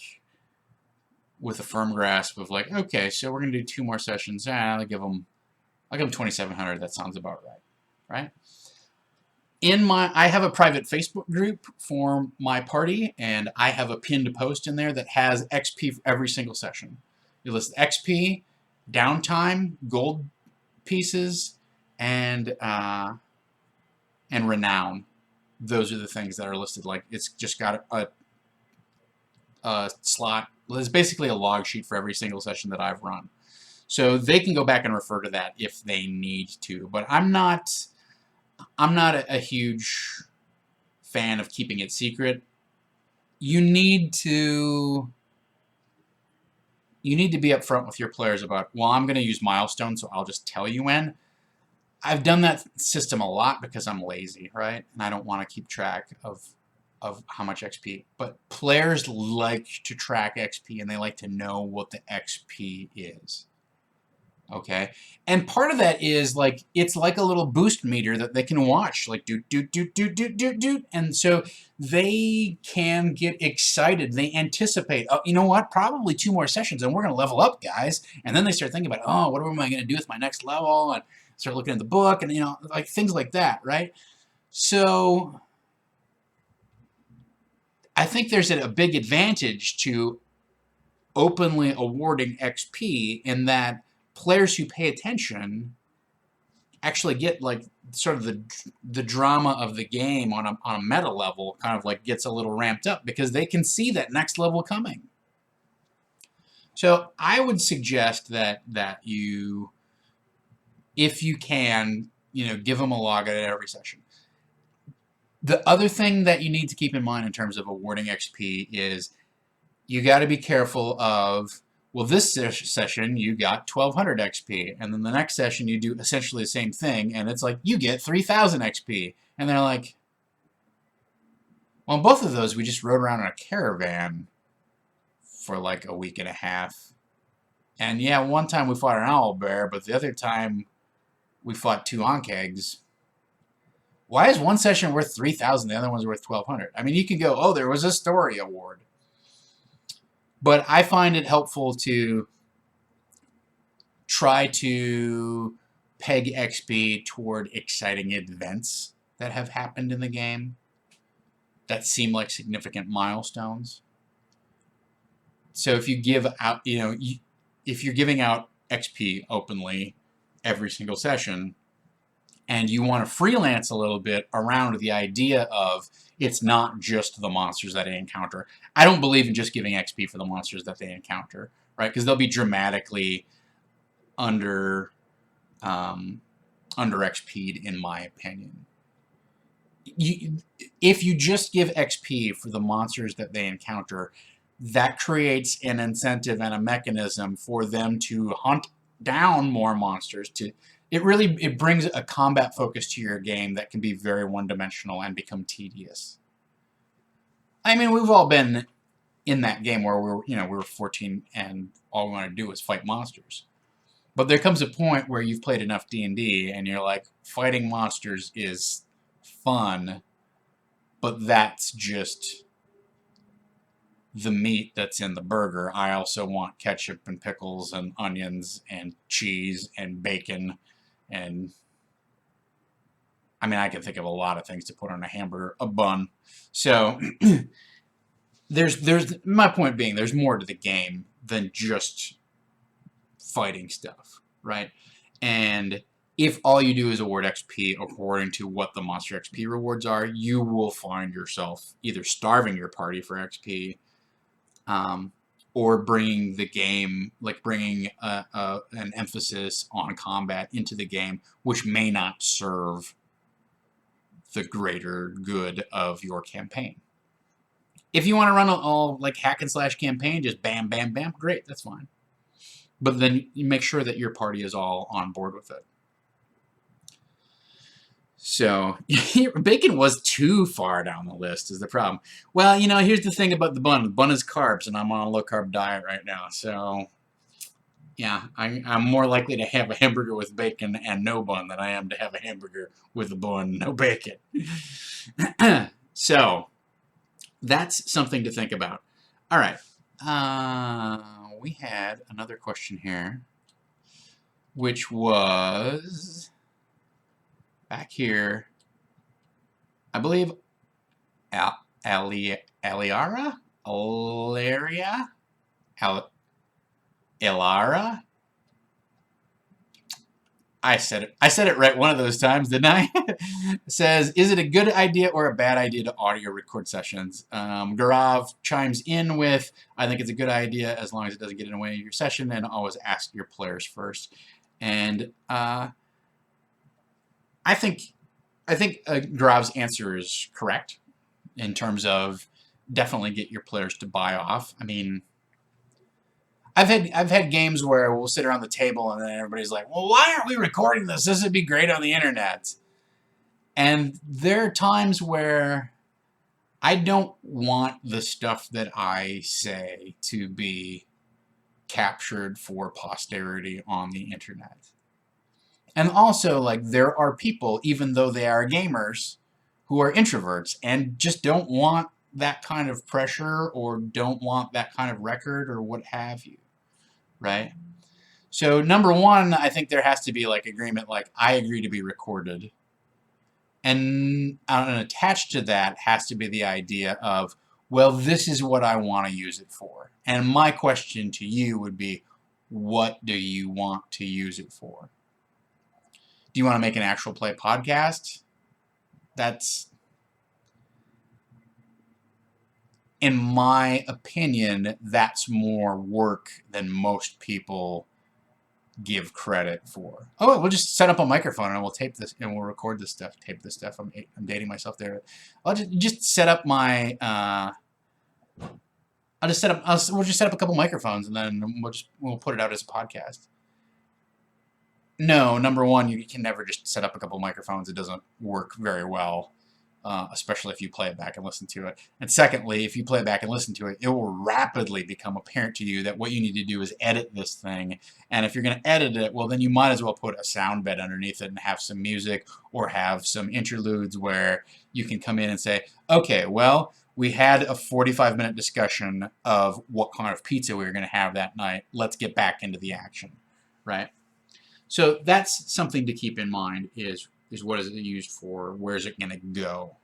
with a firm grasp of, like, okay, so we're going to do 2 more sessions. I'll give them 2,700. That sounds about right, right? I have a private Facebook group for my party, and I have a pinned post in there that has XP for every single session. You list XP, downtime, gold pieces, and renown. Those are the things that are listed. Like, it's just got a slot. It's basically a log sheet for every single session that I've run. So they can go back and refer to that if they need to. But I'm not a huge fan of keeping it secret. You need to be upfront with your players about, well, I'm going to use milestones, so I'll just tell you when. I've done that system a lot because I'm lazy, right? And I don't want to keep track of how much XP. But players like to track XP, and they like to know what the XP is. Okay? And part of that is, like, it's like a little boost meter that they can watch, like, doot, doot, doot, doot, doot, doot, doot. And so they can get excited. They anticipate, oh, you know what? Probably 2 more sessions, and we're going to level up, guys. And then they start thinking about, oh, what am I going to do with my next level? And start looking at the book, and, you know, like, things like that, right? So I think there's a big advantage to openly awarding XP in that players who pay attention actually get, like, sort of the drama of the game on a meta level kind of, like, gets a little ramped up because they can see that next level coming. So I would suggest that you, if you can, you know, give them a log at every session. The other thing that you need to keep in mind in terms of awarding XP is you got to be careful of, well, this session you got 1,200 XP, and then the next session you do essentially the same thing, and it's like, you get 3,000 XP. And they're like, well, in both of those, we just rode around in a caravan for like a week and a half. And yeah, one time we fought an owl bear, but the other time we fought 2 onkegs. Why is one session worth 3,000, the other one's worth 1,200? I mean, you can go, oh, there was a story award. But I find it helpful to try to peg XP toward exciting events that have happened in the game that seem like significant milestones. So if you give out, you know, if you're giving out XP openly every single session, and you want to freelance a little bit around the idea of it's not just the monsters that they encounter. I don't believe in just giving XP for the monsters that they encounter, right? Because they'll be dramatically under XP'd, in my opinion. If you just give XP for the monsters that they encounter, that creates an incentive and a mechanism for them to hunt down more monsters. It brings a combat focus to your game that can be very one-dimensional and become tedious. I mean, we've all been in that game where we were 14 and all we want to do is fight monsters. But there comes a point where you've played enough D&D and you're like, fighting monsters is fun, but that's just the meat that's in the burger. I also want ketchup and pickles and onions and cheese and bacon and I mean, I can think of a lot of things to put on a hamburger, a bun. So there's my point being there's more to the game than just fighting stuff, right? And if all you do is award XP according to what the monster XP rewards are, you will find yourself either starving your party for XP, or bringing the game, like bringing an emphasis on combat into the game, which may not serve the greater good of your campaign. If you want to run all like hack and slash campaign, just bam, bam, bam, great, that's fine. But then you make sure that your party is all on board with it. So, bacon was too far down the list is the problem. Well, you know, here's the thing about the bun. The bun is carbs, and I'm on a low-carb diet right now. So, yeah, I'm more likely to have a hamburger with bacon and no bun than I am to have a hamburger with a bun, no bacon. So, that's something to think about. All right. We had another question here, which was back here, I believe, Elara? Elara? I said it right one of those times, didn't I? Says, is it a good idea or a bad idea to audio record sessions? Garav chimes in with, I think it's a good idea as long as it doesn't get in the way of your session, and always ask your players first. And I think Garav's answer is correct in terms of definitely get your players to buy off. I mean, I've had games where we'll sit around the table and then everybody's like, well, why aren't we recording this? This would be great on the internet. And there are times where I don't want the stuff that I say to be captured for posterity on the internet. And also, like, there are people, even though they are gamers, who are introverts and just don't want that kind of pressure or don't want that kind of record or what have you. Right? So number one, I think there has to be like agreement, like I agree to be recorded. And attached to that has to be the idea of, well, this is what I want to use it for. And my question to you would be, what do you want to use it for? Do you want to make an actual play podcast? That's, in my opinion, that's more work than most people give credit for. Oh, we'll just set up a microphone and we'll tape this and we'll record this stuff, tape this stuff. I'm dating myself there. I'll just set up my, we'll just set up a couple microphones and then we'll put it out as a podcast. No, number one, you can never just set up a couple microphones. It doesn't work very well. Especially if you play it back and listen to it. And secondly, if you play it back and listen to it, it will rapidly become apparent to you that what you need to do is edit this thing. And if you're going to edit it, well, then you might as well put a sound bed underneath it and have some music or have some interludes where you can come in and say, okay, well, we had a 45-minute discussion of what kind of pizza we were going to have that night. Let's get back into the action, right? So that's something to keep in mind is what is it used for? Where is it going to go?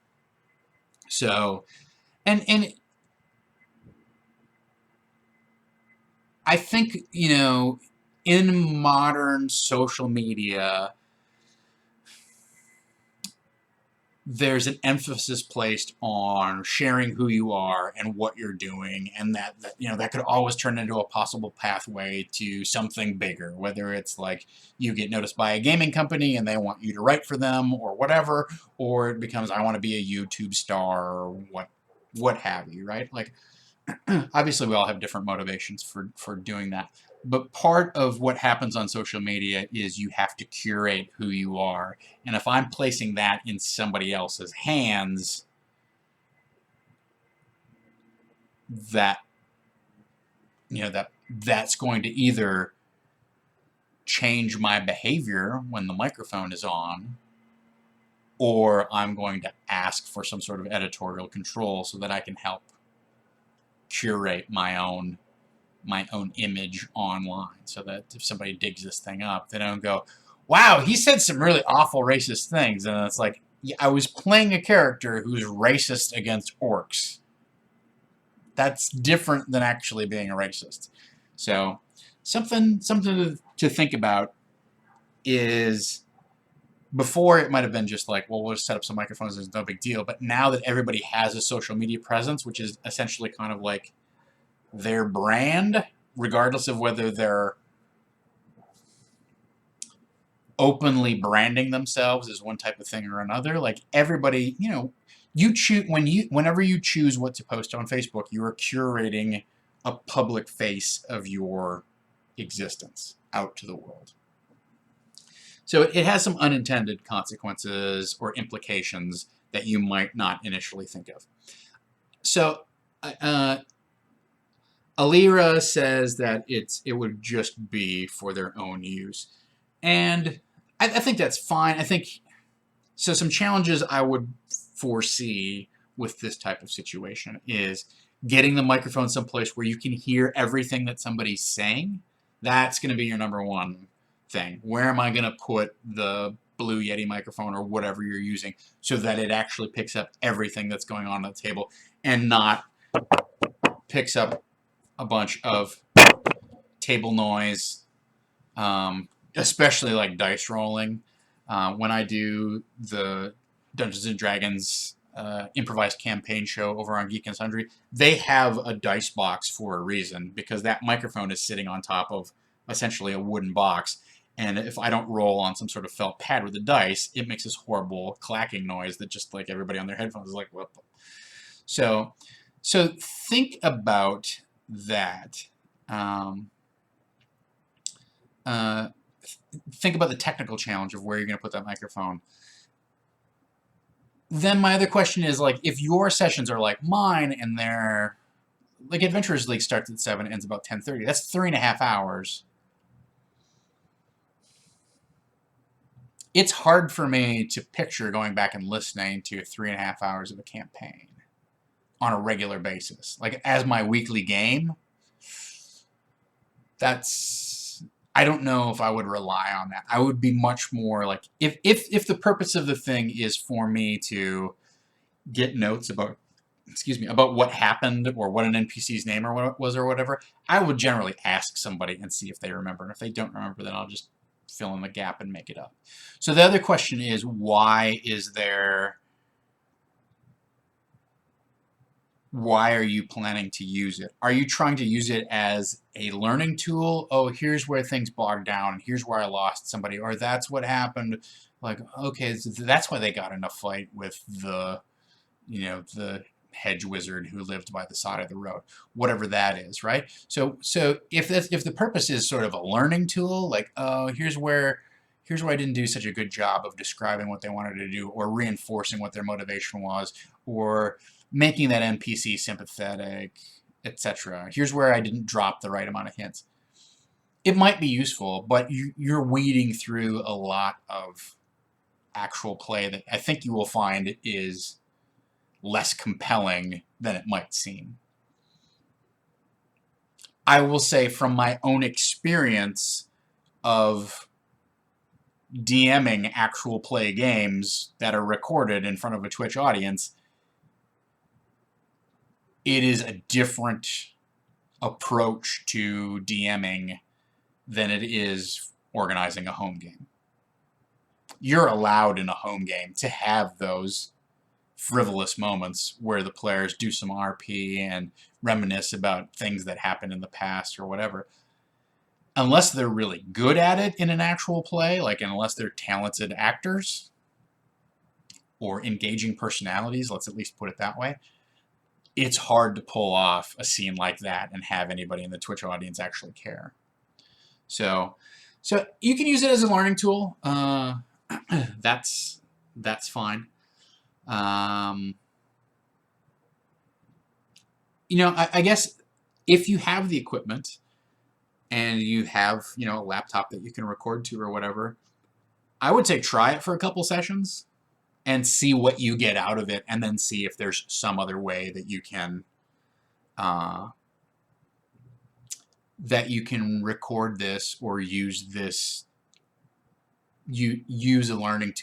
So, and I think, you know, in modern social media, there's an emphasis placed on sharing who you are and what you're doing, and that you know that could always turn into a possible pathway to something bigger, whether it's like you get noticed by a gaming company and they want you to write for them or whatever, or it becomes I want to be a YouTube star or what have you, right? Like obviously we all have different motivations for doing that. But part of what happens on social media is you have to curate who you are. And if I'm placing that in somebody else's hands, that, you know, that's going to either change my behavior when the microphone is on, or I'm going to ask for some sort of editorial control so that I can help curate my own image online, so that if somebody digs this thing up, they don't go, wow, he said some really awful racist things. And it's like, yeah, I was playing a character who's racist against orcs. That's different than actually being a racist. So something to think about is, before it might have been just like, well, we'll just set up some microphones, there's no big deal. But now that everybody has a social media presence, which is essentially kind of like their brand, regardless of whether they're openly branding themselves as one type of thing or another, like everybody, you choose whenever you choose what to post on Facebook, you are curating a public face of your existence out to the world. So it has some unintended consequences or implications that you might not initially think of. So Alira says that it would just be for their own use. And I think that's fine. I think, so some challenges I would foresee with this type of situation is getting the microphone someplace where you can hear everything that somebody's saying. That's going to be your number one thing. Where am I going to put the Blue Yeti microphone or whatever you're using so that it actually picks up everything that's going on at the table and not picks up a bunch of table noise, especially like dice rolling. When I do the Dungeons & Dragons improvised campaign show over on Geek and Sundry, they have a dice box for a reason, because that microphone is sitting on top of essentially a wooden box, and if I don't roll on some sort of felt pad with the dice, it makes this horrible clacking noise that just like everybody on their headphones is like, what the? So think about that. Think about the technical challenge of where you're going to put that microphone. Then my other question is, like, if your sessions are like mine and they're like Adventurers League starts at 7, ends about 10:30. That's 3.5 hours. It's hard for me to picture going back and listening to 3.5 hours of a campaign on a regular basis, like as my weekly game. I don't know if I would rely on that. I would be much more like, if the purpose of the thing is for me to get notes about what happened or what an NPC's name or what was or whatever, I would generally ask somebody and see if they remember. And if they don't remember, then I'll just fill in the gap and make it up. So the other question is, why are you planning to use it? Are you trying to use it as a learning tool? Oh, here's where things bogged down. Here's where I lost somebody. Or that's what happened. Like, okay, so that's why they got in a fight with the hedge wizard who lived by the side of the road. Whatever that is, right? So if the purpose is sort of a learning tool, like, oh, here's where I didn't do such a good job of describing what they wanted to do, or reinforcing what their motivation was, or making that NPC sympathetic, etc. Here's where I didn't drop the right amount of hints. It might be useful, but you're weeding through a lot of actual play that I think you will find is less compelling than it might seem. I will say, from my own experience of DMing actual play games that are recorded in front of a Twitch audience, it is a different approach to DMing than it is organizing a home game. You're allowed in a home game to have those frivolous moments where the players do some RP and reminisce about things that happened in the past or whatever. Unless they're really good at it in an actual play, like unless they're talented actors or engaging personalities, let's at least put it that way, it's hard to pull off a scene like that and have anybody in the Twitch audience actually care. So you can use it as a learning tool. That's fine. I guess if you have the equipment and you have, a laptop that you can record to or whatever, I would say try it for a couple sessions and see what you get out of it, and then see if there's some other way that you can that you can record this or use this. You use a learning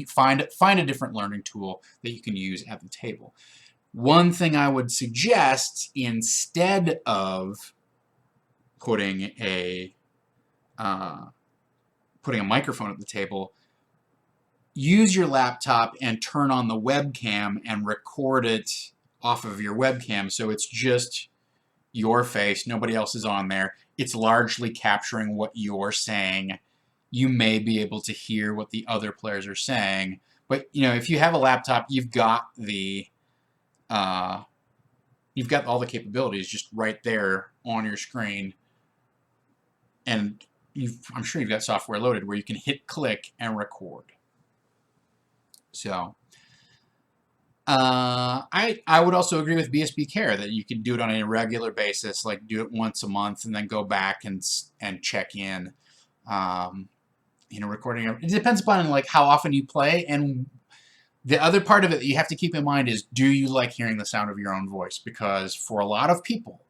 find a different learning tool that you can use at the table. One thing I would suggest, instead of putting a microphone at the table, use your laptop and turn on the webcam and record it off of your webcam, so it's just your face, nobody else is on there. It's largely capturing what you're saying. You may be able to hear what the other players are saying, but if you have a laptop, you've got all the capabilities just right there on your screen, and I'm sure you've got software loaded where you can hit click and record. So I would also agree with BSB Care that you can do it on a regular basis, like do it once a month and then go back and check in. Recording. It depends upon like how often you play, and the other part of it that you have to keep in mind is, do you like hearing the sound of your own voice? Because for a lot of people,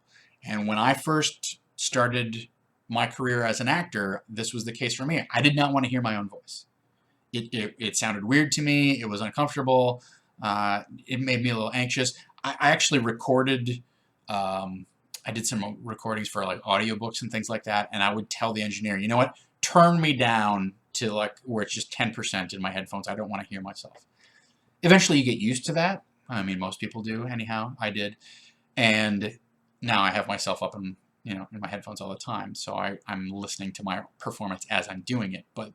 and when I first started my career as an actor, this was the case for me. I did not want to hear my own voice. It sounded weird to me. It was uncomfortable. It made me a little anxious. I actually recorded, I did some recordings for like audiobooks and things like that, and I would tell the engineer, you know what, turn me down to like where it's just 10% in my headphones. I don't want to hear myself. Eventually you get used to that. I mean, most people do anyhow. I did. And now I have myself up in my headphones all the time, so I'm listening to my performance as I'm doing it, but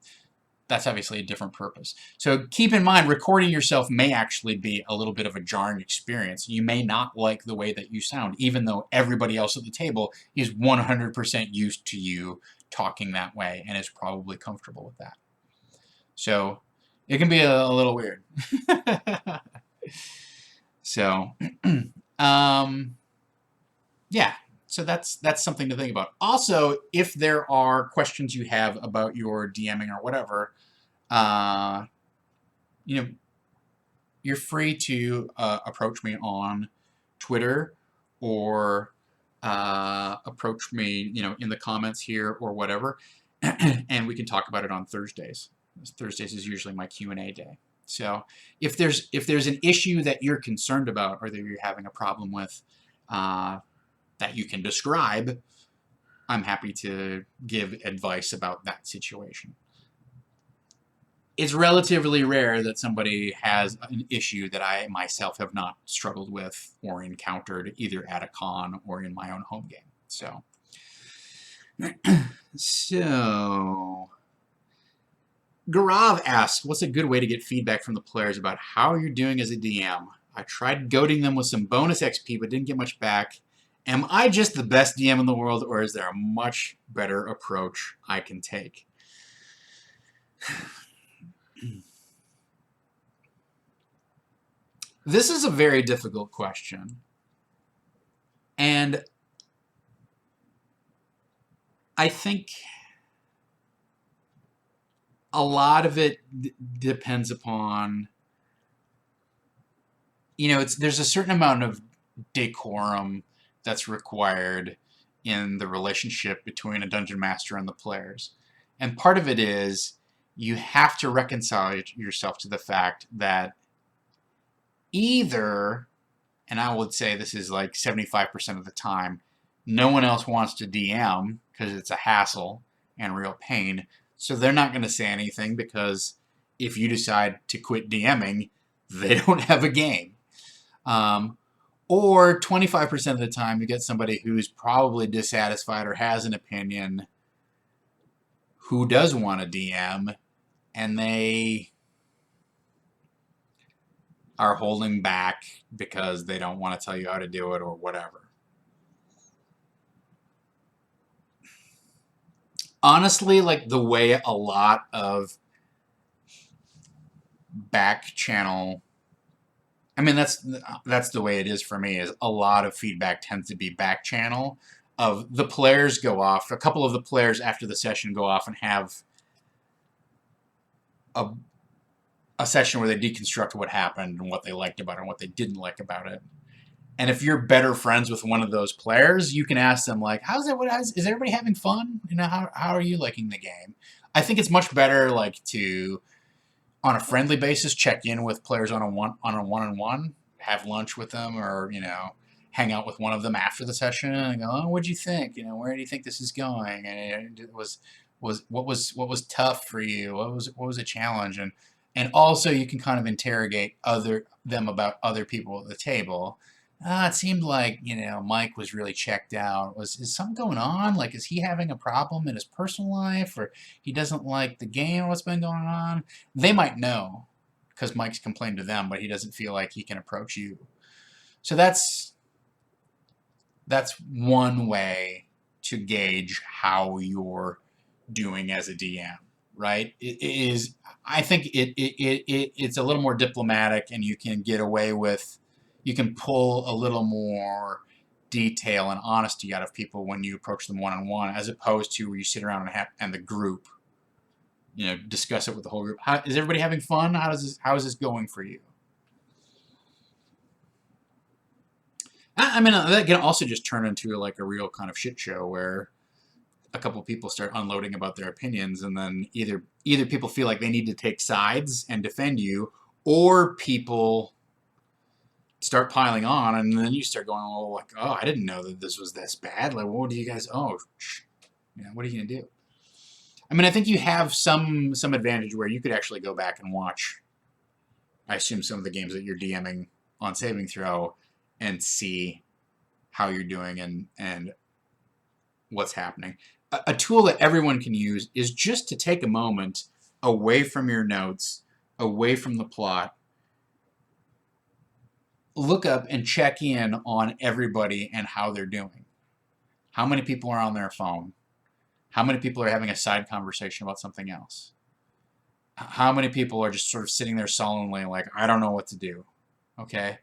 that's obviously a different purpose. So keep in mind, recording yourself may actually be a little bit of a jarring experience. You may not like the way that you sound, even though everybody else at the table is 100% used to you talking that way and is probably comfortable with that. So it can be a little weird. So, yeah. So that's something to think about. Also, if there are questions you have about your DMing or whatever, you're free to approach me on Twitter, or approach me, in the comments here or whatever, and we can talk about it on Thursdays. Thursdays is usually my Q&A day. So if there's an issue that you're concerned about, or that you're having a problem with, that you can describe, I'm happy to give advice about that situation. It's relatively rare that somebody has an issue that I myself have not struggled with or encountered, either at a con or in my own home game. So, Garav asks, what's a good way to get feedback from the players about how you're doing as a DM? I tried goading them with some bonus XP, but didn't get much back. Am I just the best DM in the world, or is there a much better approach I can take? This is a very difficult question. And I think a lot of it depends upon, there's a certain amount of decorum that's required in the relationship between a dungeon master and the players. And part of it is you have to reconcile yourself to the fact that either, and I would say this is like 75% of the time, no one else wants to DM because it's a hassle and real pain, so they're not going to say anything, because if you decide to quit DMing, they don't have a game. Or 25% of the time, you get somebody who's probably dissatisfied or has an opinion who does want to DM, and they are holding back because they don't want to tell you how to do it or whatever. Honestly, like the way a lot of back channel, I mean, that's the way it is for me, is a lot of feedback tends to be back channel. Of the players go off, a couple of the players after the session go off and have a session where they deconstruct what happened and what they liked about it and what they didn't like about it. And if you're better friends with one of those players, you can ask them like, is everybody having fun? You know, how are you liking the game? I think it's much better like to, on a friendly basis, check in with players on a one-on-one, have lunch with them, or hang out with one of them after the session and go, oh, what'd you think? Where do you think this is going? And it was tough for you? What was a challenge? And also you can kind of interrogate them about other people at the table. It seemed like Mike was really checked out. Is something going on? Like, is he having a problem in his personal life, or he doesn't like the game? What's been going on? They might know because Mike's complained to them, but he doesn't feel like he can approach you. So that's one way to gauge how you're doing as a DM, right? It is. I think it's a little more diplomatic, and you can get away with. You can pull a little more detail and honesty out of people when you approach them one-on-one, as opposed to where you sit around and the group, discuss it with the whole group. Is everybody having fun? How is this going for you? I mean, that can also just turn into like a real kind of shit show where a couple of people start unloading about their opinions, and then either people feel like they need to take sides and defend you, or people start piling on, and then you start going, oh, like, oh, I didn't know that this was this bad. Like, what do you guys? Oh, what are you gonna do? I mean, I think you have some advantage where you could actually go back and watch. I assume some of the games that you're DMing on Saving Throw, and see how you're doing and what's happening. A tool that everyone can use is just to take a moment away from your notes, away from the plot, look up and check in on everybody and how they're doing. How many people are on their phone? How many people are having a side conversation about something else? How many people are just sort of sitting there sullenly like, I don't know what to do? Okay?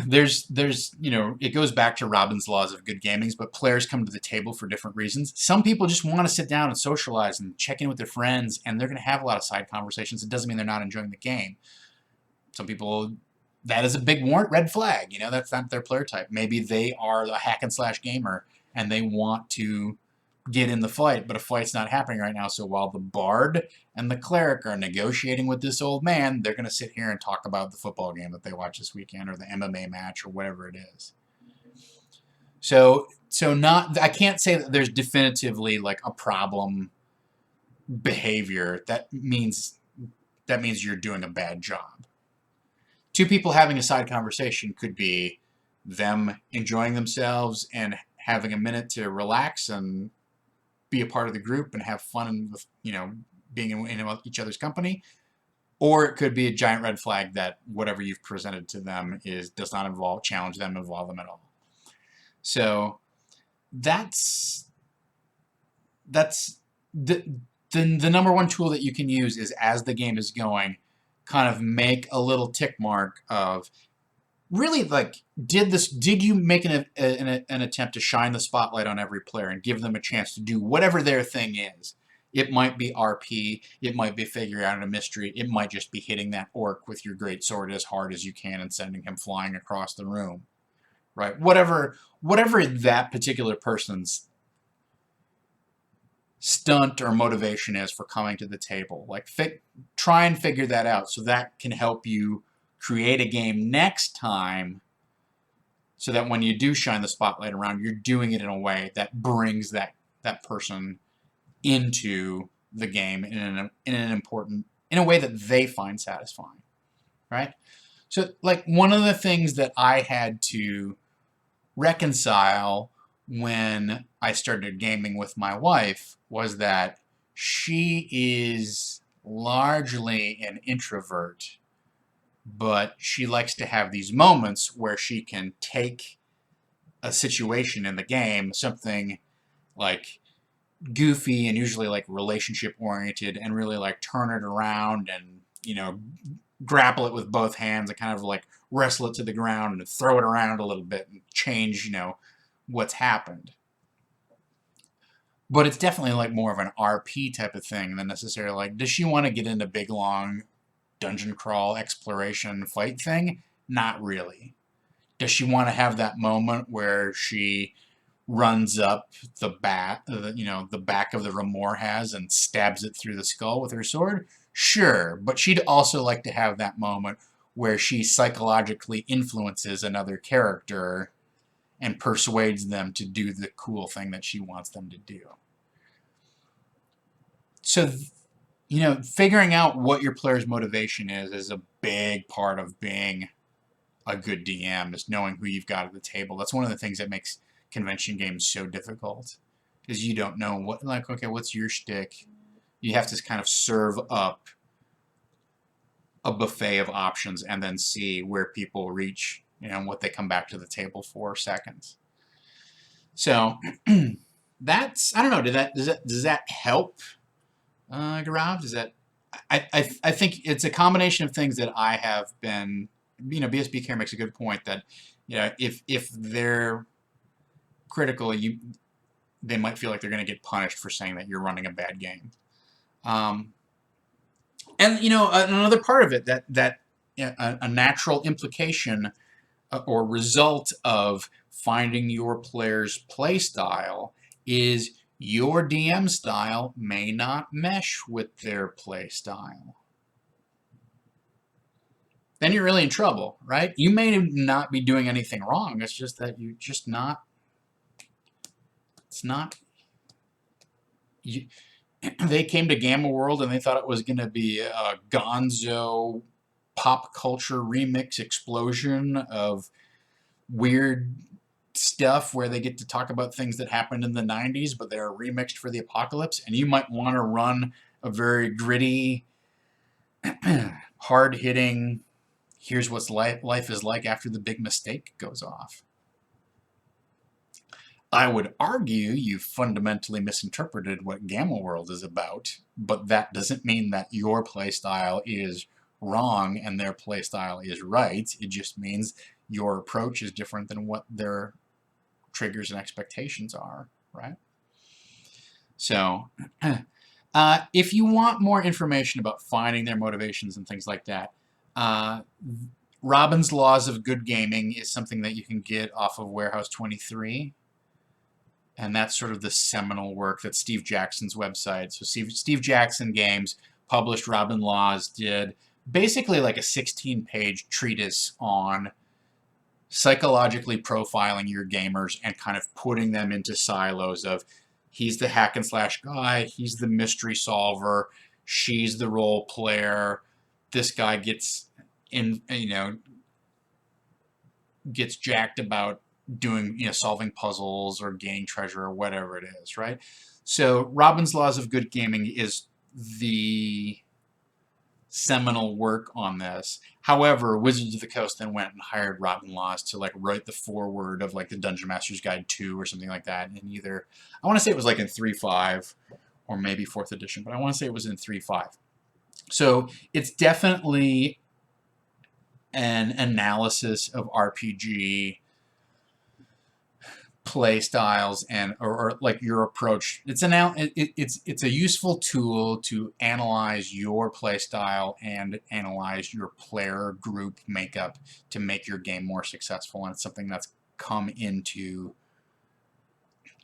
There's it goes back to Robin's laws of good gamings, but players come to the table for different reasons. Some people just want to sit down and socialize and check in with their friends, and they're going to have a lot of side conversations. It doesn't mean they're not enjoying the game. Some people, that is a big red flag. That's not their player type. Maybe they are a hack and slash gamer and they want to get in the fight, but a fight's not happening right now. So while the bard and the cleric are negotiating with this old man, they're going to sit here and talk about the football game that they watch this weekend, or the MMA match, or whatever it is. So I can't say that there's definitively like a problem behavior. That means you're doing a bad job. Two people having a side conversation could be them enjoying themselves and having a minute to relax and be a part of the group and have fun with, being in each other's company. Or it could be a giant red flag that whatever you've presented to them does not challenge them, involve them at all. So that's the number one tool that you can use is, as the game is going, kind of make a little tick mark of really, like, did you make an attempt to shine the spotlight on every player and give them a chance to do whatever their thing is? It might be RP, it might be figuring out a mystery, it might just be hitting that orc with your great sword as hard as you can and sending him flying across the room, right? Whatever that particular person's stunt or motivation is for coming to the table, like, try and figure that out, so that can help you create a game next time, so that when you do shine the spotlight around, you're doing it in a way that brings that person into the game in a way that they find satisfying, right? So, like, one of the things that I had to reconcile when I started gaming with my wife was that she is largely an introvert, but she likes to have these moments where she can take a situation in the game, something like goofy and usually like relationship oriented, and really like turn it around and grapple it with both hands and kind of like wrestle it to the ground and throw it around a little bit and change what's happened. But it's definitely like more of an RP type of thing than necessarily like, does she want to get into big long dungeon crawl exploration fight thing? Not really. Does she want to have that moment where she runs up the back, the back of the Remor has and stabs it through the skull with her sword? Sure, but she'd also like to have that moment where she psychologically influences another character and persuades them to do the cool thing that she wants them to do. So, figuring out what your player's motivation is a big part of being a good DM, is knowing who you've got at the table. That's one of the things that makes convention games so difficult, is you don't know what, like, okay, what's your shtick? You have to kind of serve up a buffet of options and then see where people reach, what they come back to the table for seconds. So that's, I don't know, does that help, Gaurav? Does that, I think it's a combination of things that I have been, BSB Care makes a good point that, if they're critical, they might feel like they're going to get punished for saying that you're running a bad game. And another part of it that a natural implication or result of finding your player's play style is your DM style may not mesh with their play style. Then you're really in trouble, right? You may not be doing anything wrong. It's just that you're just not. It's not. They came to Gamma World and they thought it was going to be a gonzo pop culture remix explosion of weird stuff where they get to talk about things that happened in the 90s, but they're remixed for the apocalypse. And you might want to run a very gritty, hard-hitting, here's what life is like after the big mistake goes off. I would argue you fundamentally misinterpreted what Gamma World is about, but that doesn't mean that your playstyle is wrong and their playstyle is right. It just means your approach is different than what their triggers and expectations are, right? So, if you want more information about finding their motivations and things like that, Robin's Laws of Good Gaming is something that you can get off of Warehouse 23. And that's sort of the seminal work. That's Steve Jackson's website. So Steve Jackson Games published Robin Laws, did basically like a 16-page treatise on psychologically profiling your gamers and kind of putting them into silos of, he's the hack and slash guy, he's the mystery solver, she's the role player, this guy gets gets jacked about doing, solving puzzles or gaining treasure or whatever it is, right? So Robin's Laws of Good Gaming is the seminal work on this. However, Wizards of the Coast then went and hired Robin Laws to like write the foreword of like the Dungeon Master's Guide 2 or something like that. And either, I want to say it was like in 3.5 or maybe 4th edition, but I want to say it was in 3.5. So it's definitely an analysis of RPG play styles and or like your approach. It's a useful tool to analyze your play style and analyze your player group makeup to make your game more successful. And it's something that's come into,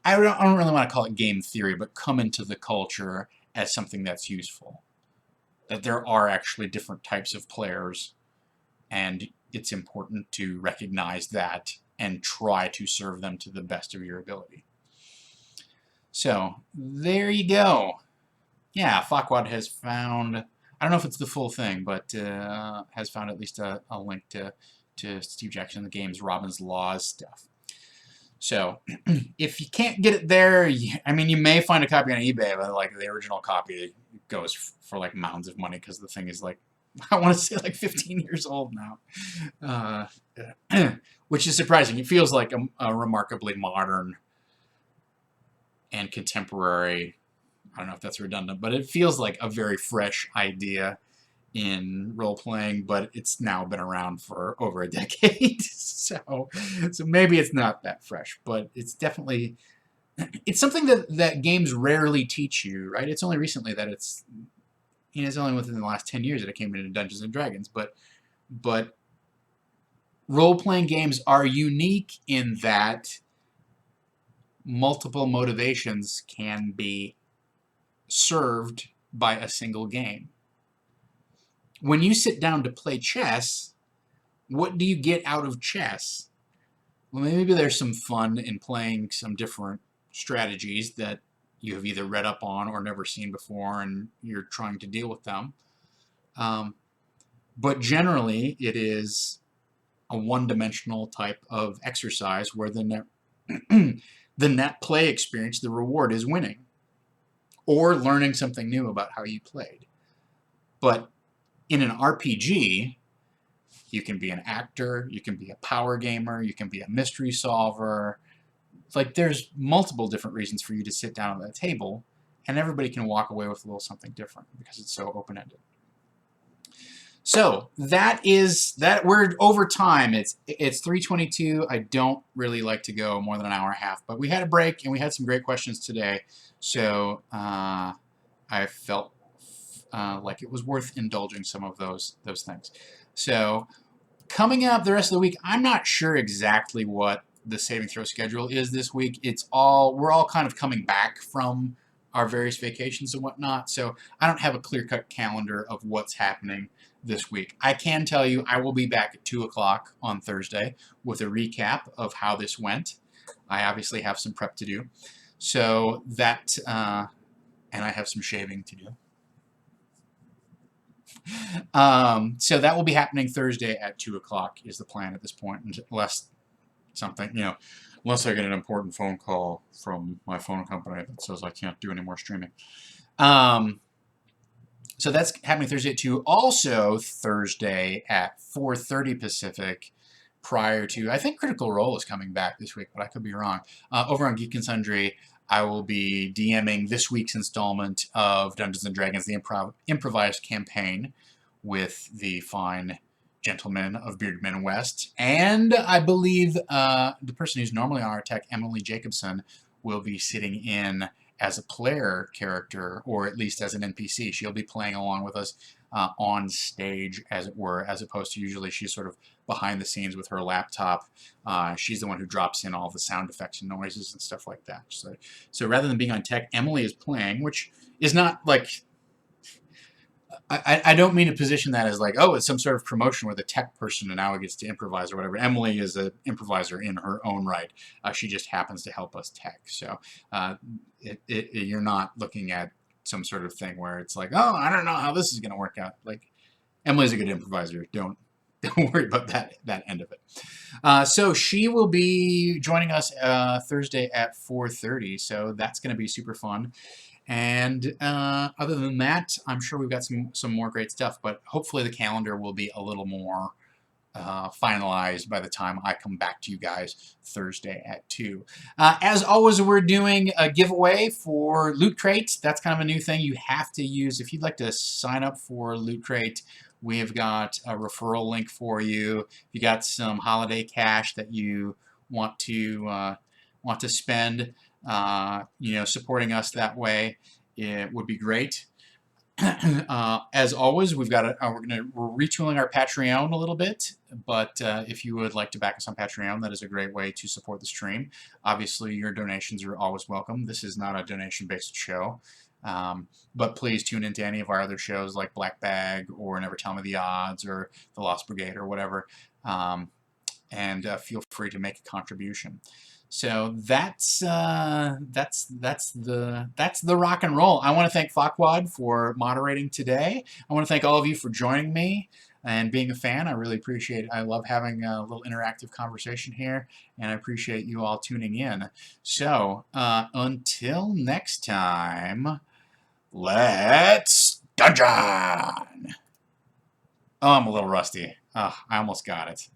I don't really want to call it game theory, but come into the culture as something that's useful. That there are actually different types of players, and it's important to recognize that and try to serve them to the best of your ability. So, there you go. Yeah, Farquaad has found, I don't know if it's the full thing, but has found at least a link to Steve Jackson the Game's Robin's Laws stuff. So, if you can't get it there, I mean, you may find a copy on eBay, but like the original copy goes for like mounds of money because the thing is like, I want to say like 15 years old now, which is surprising. It feels like a remarkably modern and contemporary, I don't know if that's redundant, but it feels like a very fresh idea in role-playing, but it's now been around for over a decade. So maybe it's not that fresh, but it's definitely, it's something that games rarely teach you, right? It's only recently that it's only within the last 10 years that it came into Dungeons and Dragons, but role-playing games are unique in that multiple motivations can be served by a single game. When you sit down to play chess, what do you get out of chess? Well, maybe there's some fun in playing some different strategies that you have either read up on or never seen before, and you're trying to deal with them. But generally, it is a one-dimensional type of exercise where the net play experience, the reward is winning or learning something new about how you played. But in an RPG, you can be an actor, you can be a power gamer, you can be a mystery solver. Like, there's multiple different reasons for you to sit down at that table, and everybody can walk away with a little something different because it's so open-ended. So that is that. We're over time. It's 3:22. I don't really like to go more than an hour and a half, but we had a break and we had some great questions today. So I felt like it was worth indulging some of those things. So coming up the rest of the week, I'm not sure exactly what the saving throw schedule is this week. We're all kind of coming back from our various vacations and whatnot, so I don't have a clear-cut calendar of what's happening this week. I can tell you I will be back at 2 o'clock on Thursday with a recap of how this went. I obviously have some prep to do, so that, and I have some shaving to do. So that will be happening Thursday at 2 o'clock is the plan at this point, unless something, unless I get an important phone call from my phone company that says I can't do any more streaming. So that's happening Thursday at 2. Also Thursday at 4:30 Pacific, prior to, I think Critical Role is coming back this week, but I could be wrong. Over on Geek and Sundry, I will be DMing this week's installment of Dungeons & Dragons, the improvised campaign with the fine gentlemen of Bearded Men West. And I believe the person who's normally on our tech, Emily Jacobson, will be sitting in as a player character, or at least as an NPC. She'll be playing along with us on stage, as it were, as opposed to usually she's sort of behind the scenes with her laptop. She's the one who drops in all the sound effects and noises and stuff like that. So rather than being on tech, Emily is playing, which is not like... I don't mean to position that as like, oh, it's some sort of promotion where the tech person now gets to improvise or whatever. Emily is an improviser in her own right. She just happens to help us tech. So you're not looking at some sort of thing where it's like, oh, I don't know how this is going to work out. Like, Emily's a good improviser. Don't worry about that end of it. So she will be joining us Thursday at 4:30. So that's going to be super fun. And other than that, I'm sure we've got some more great stuff, but hopefully the calendar will be a little more finalized by the time I come back to you guys Thursday at 2. As always, we're doing a giveaway for Loot Crate. That's kind of a new thing you have to use. If you'd like to sign up for Loot Crate, we have got a referral link for you. If you got some holiday cash that you want to spend, supporting us that way, it would be great. As always, we're retooling our Patreon a little bit, but if you would like to back us on Patreon, that is a great way to support the stream. Obviously, your donations are always welcome. This is not a donation-based show, but please tune into any of our other shows like Black Bag or Never Tell Me the Odds or The Lost Brigade or whatever, and feel free to make a contribution. So that's the rock and roll. I want to thank Fakwad for moderating today. I want to thank all of you for joining me and being a fan. I really appreciate it. I love having a little interactive conversation here, and I appreciate you all tuning in. So until next time, let's dungeon. Oh, I'm a little rusty. Oh, I almost got it.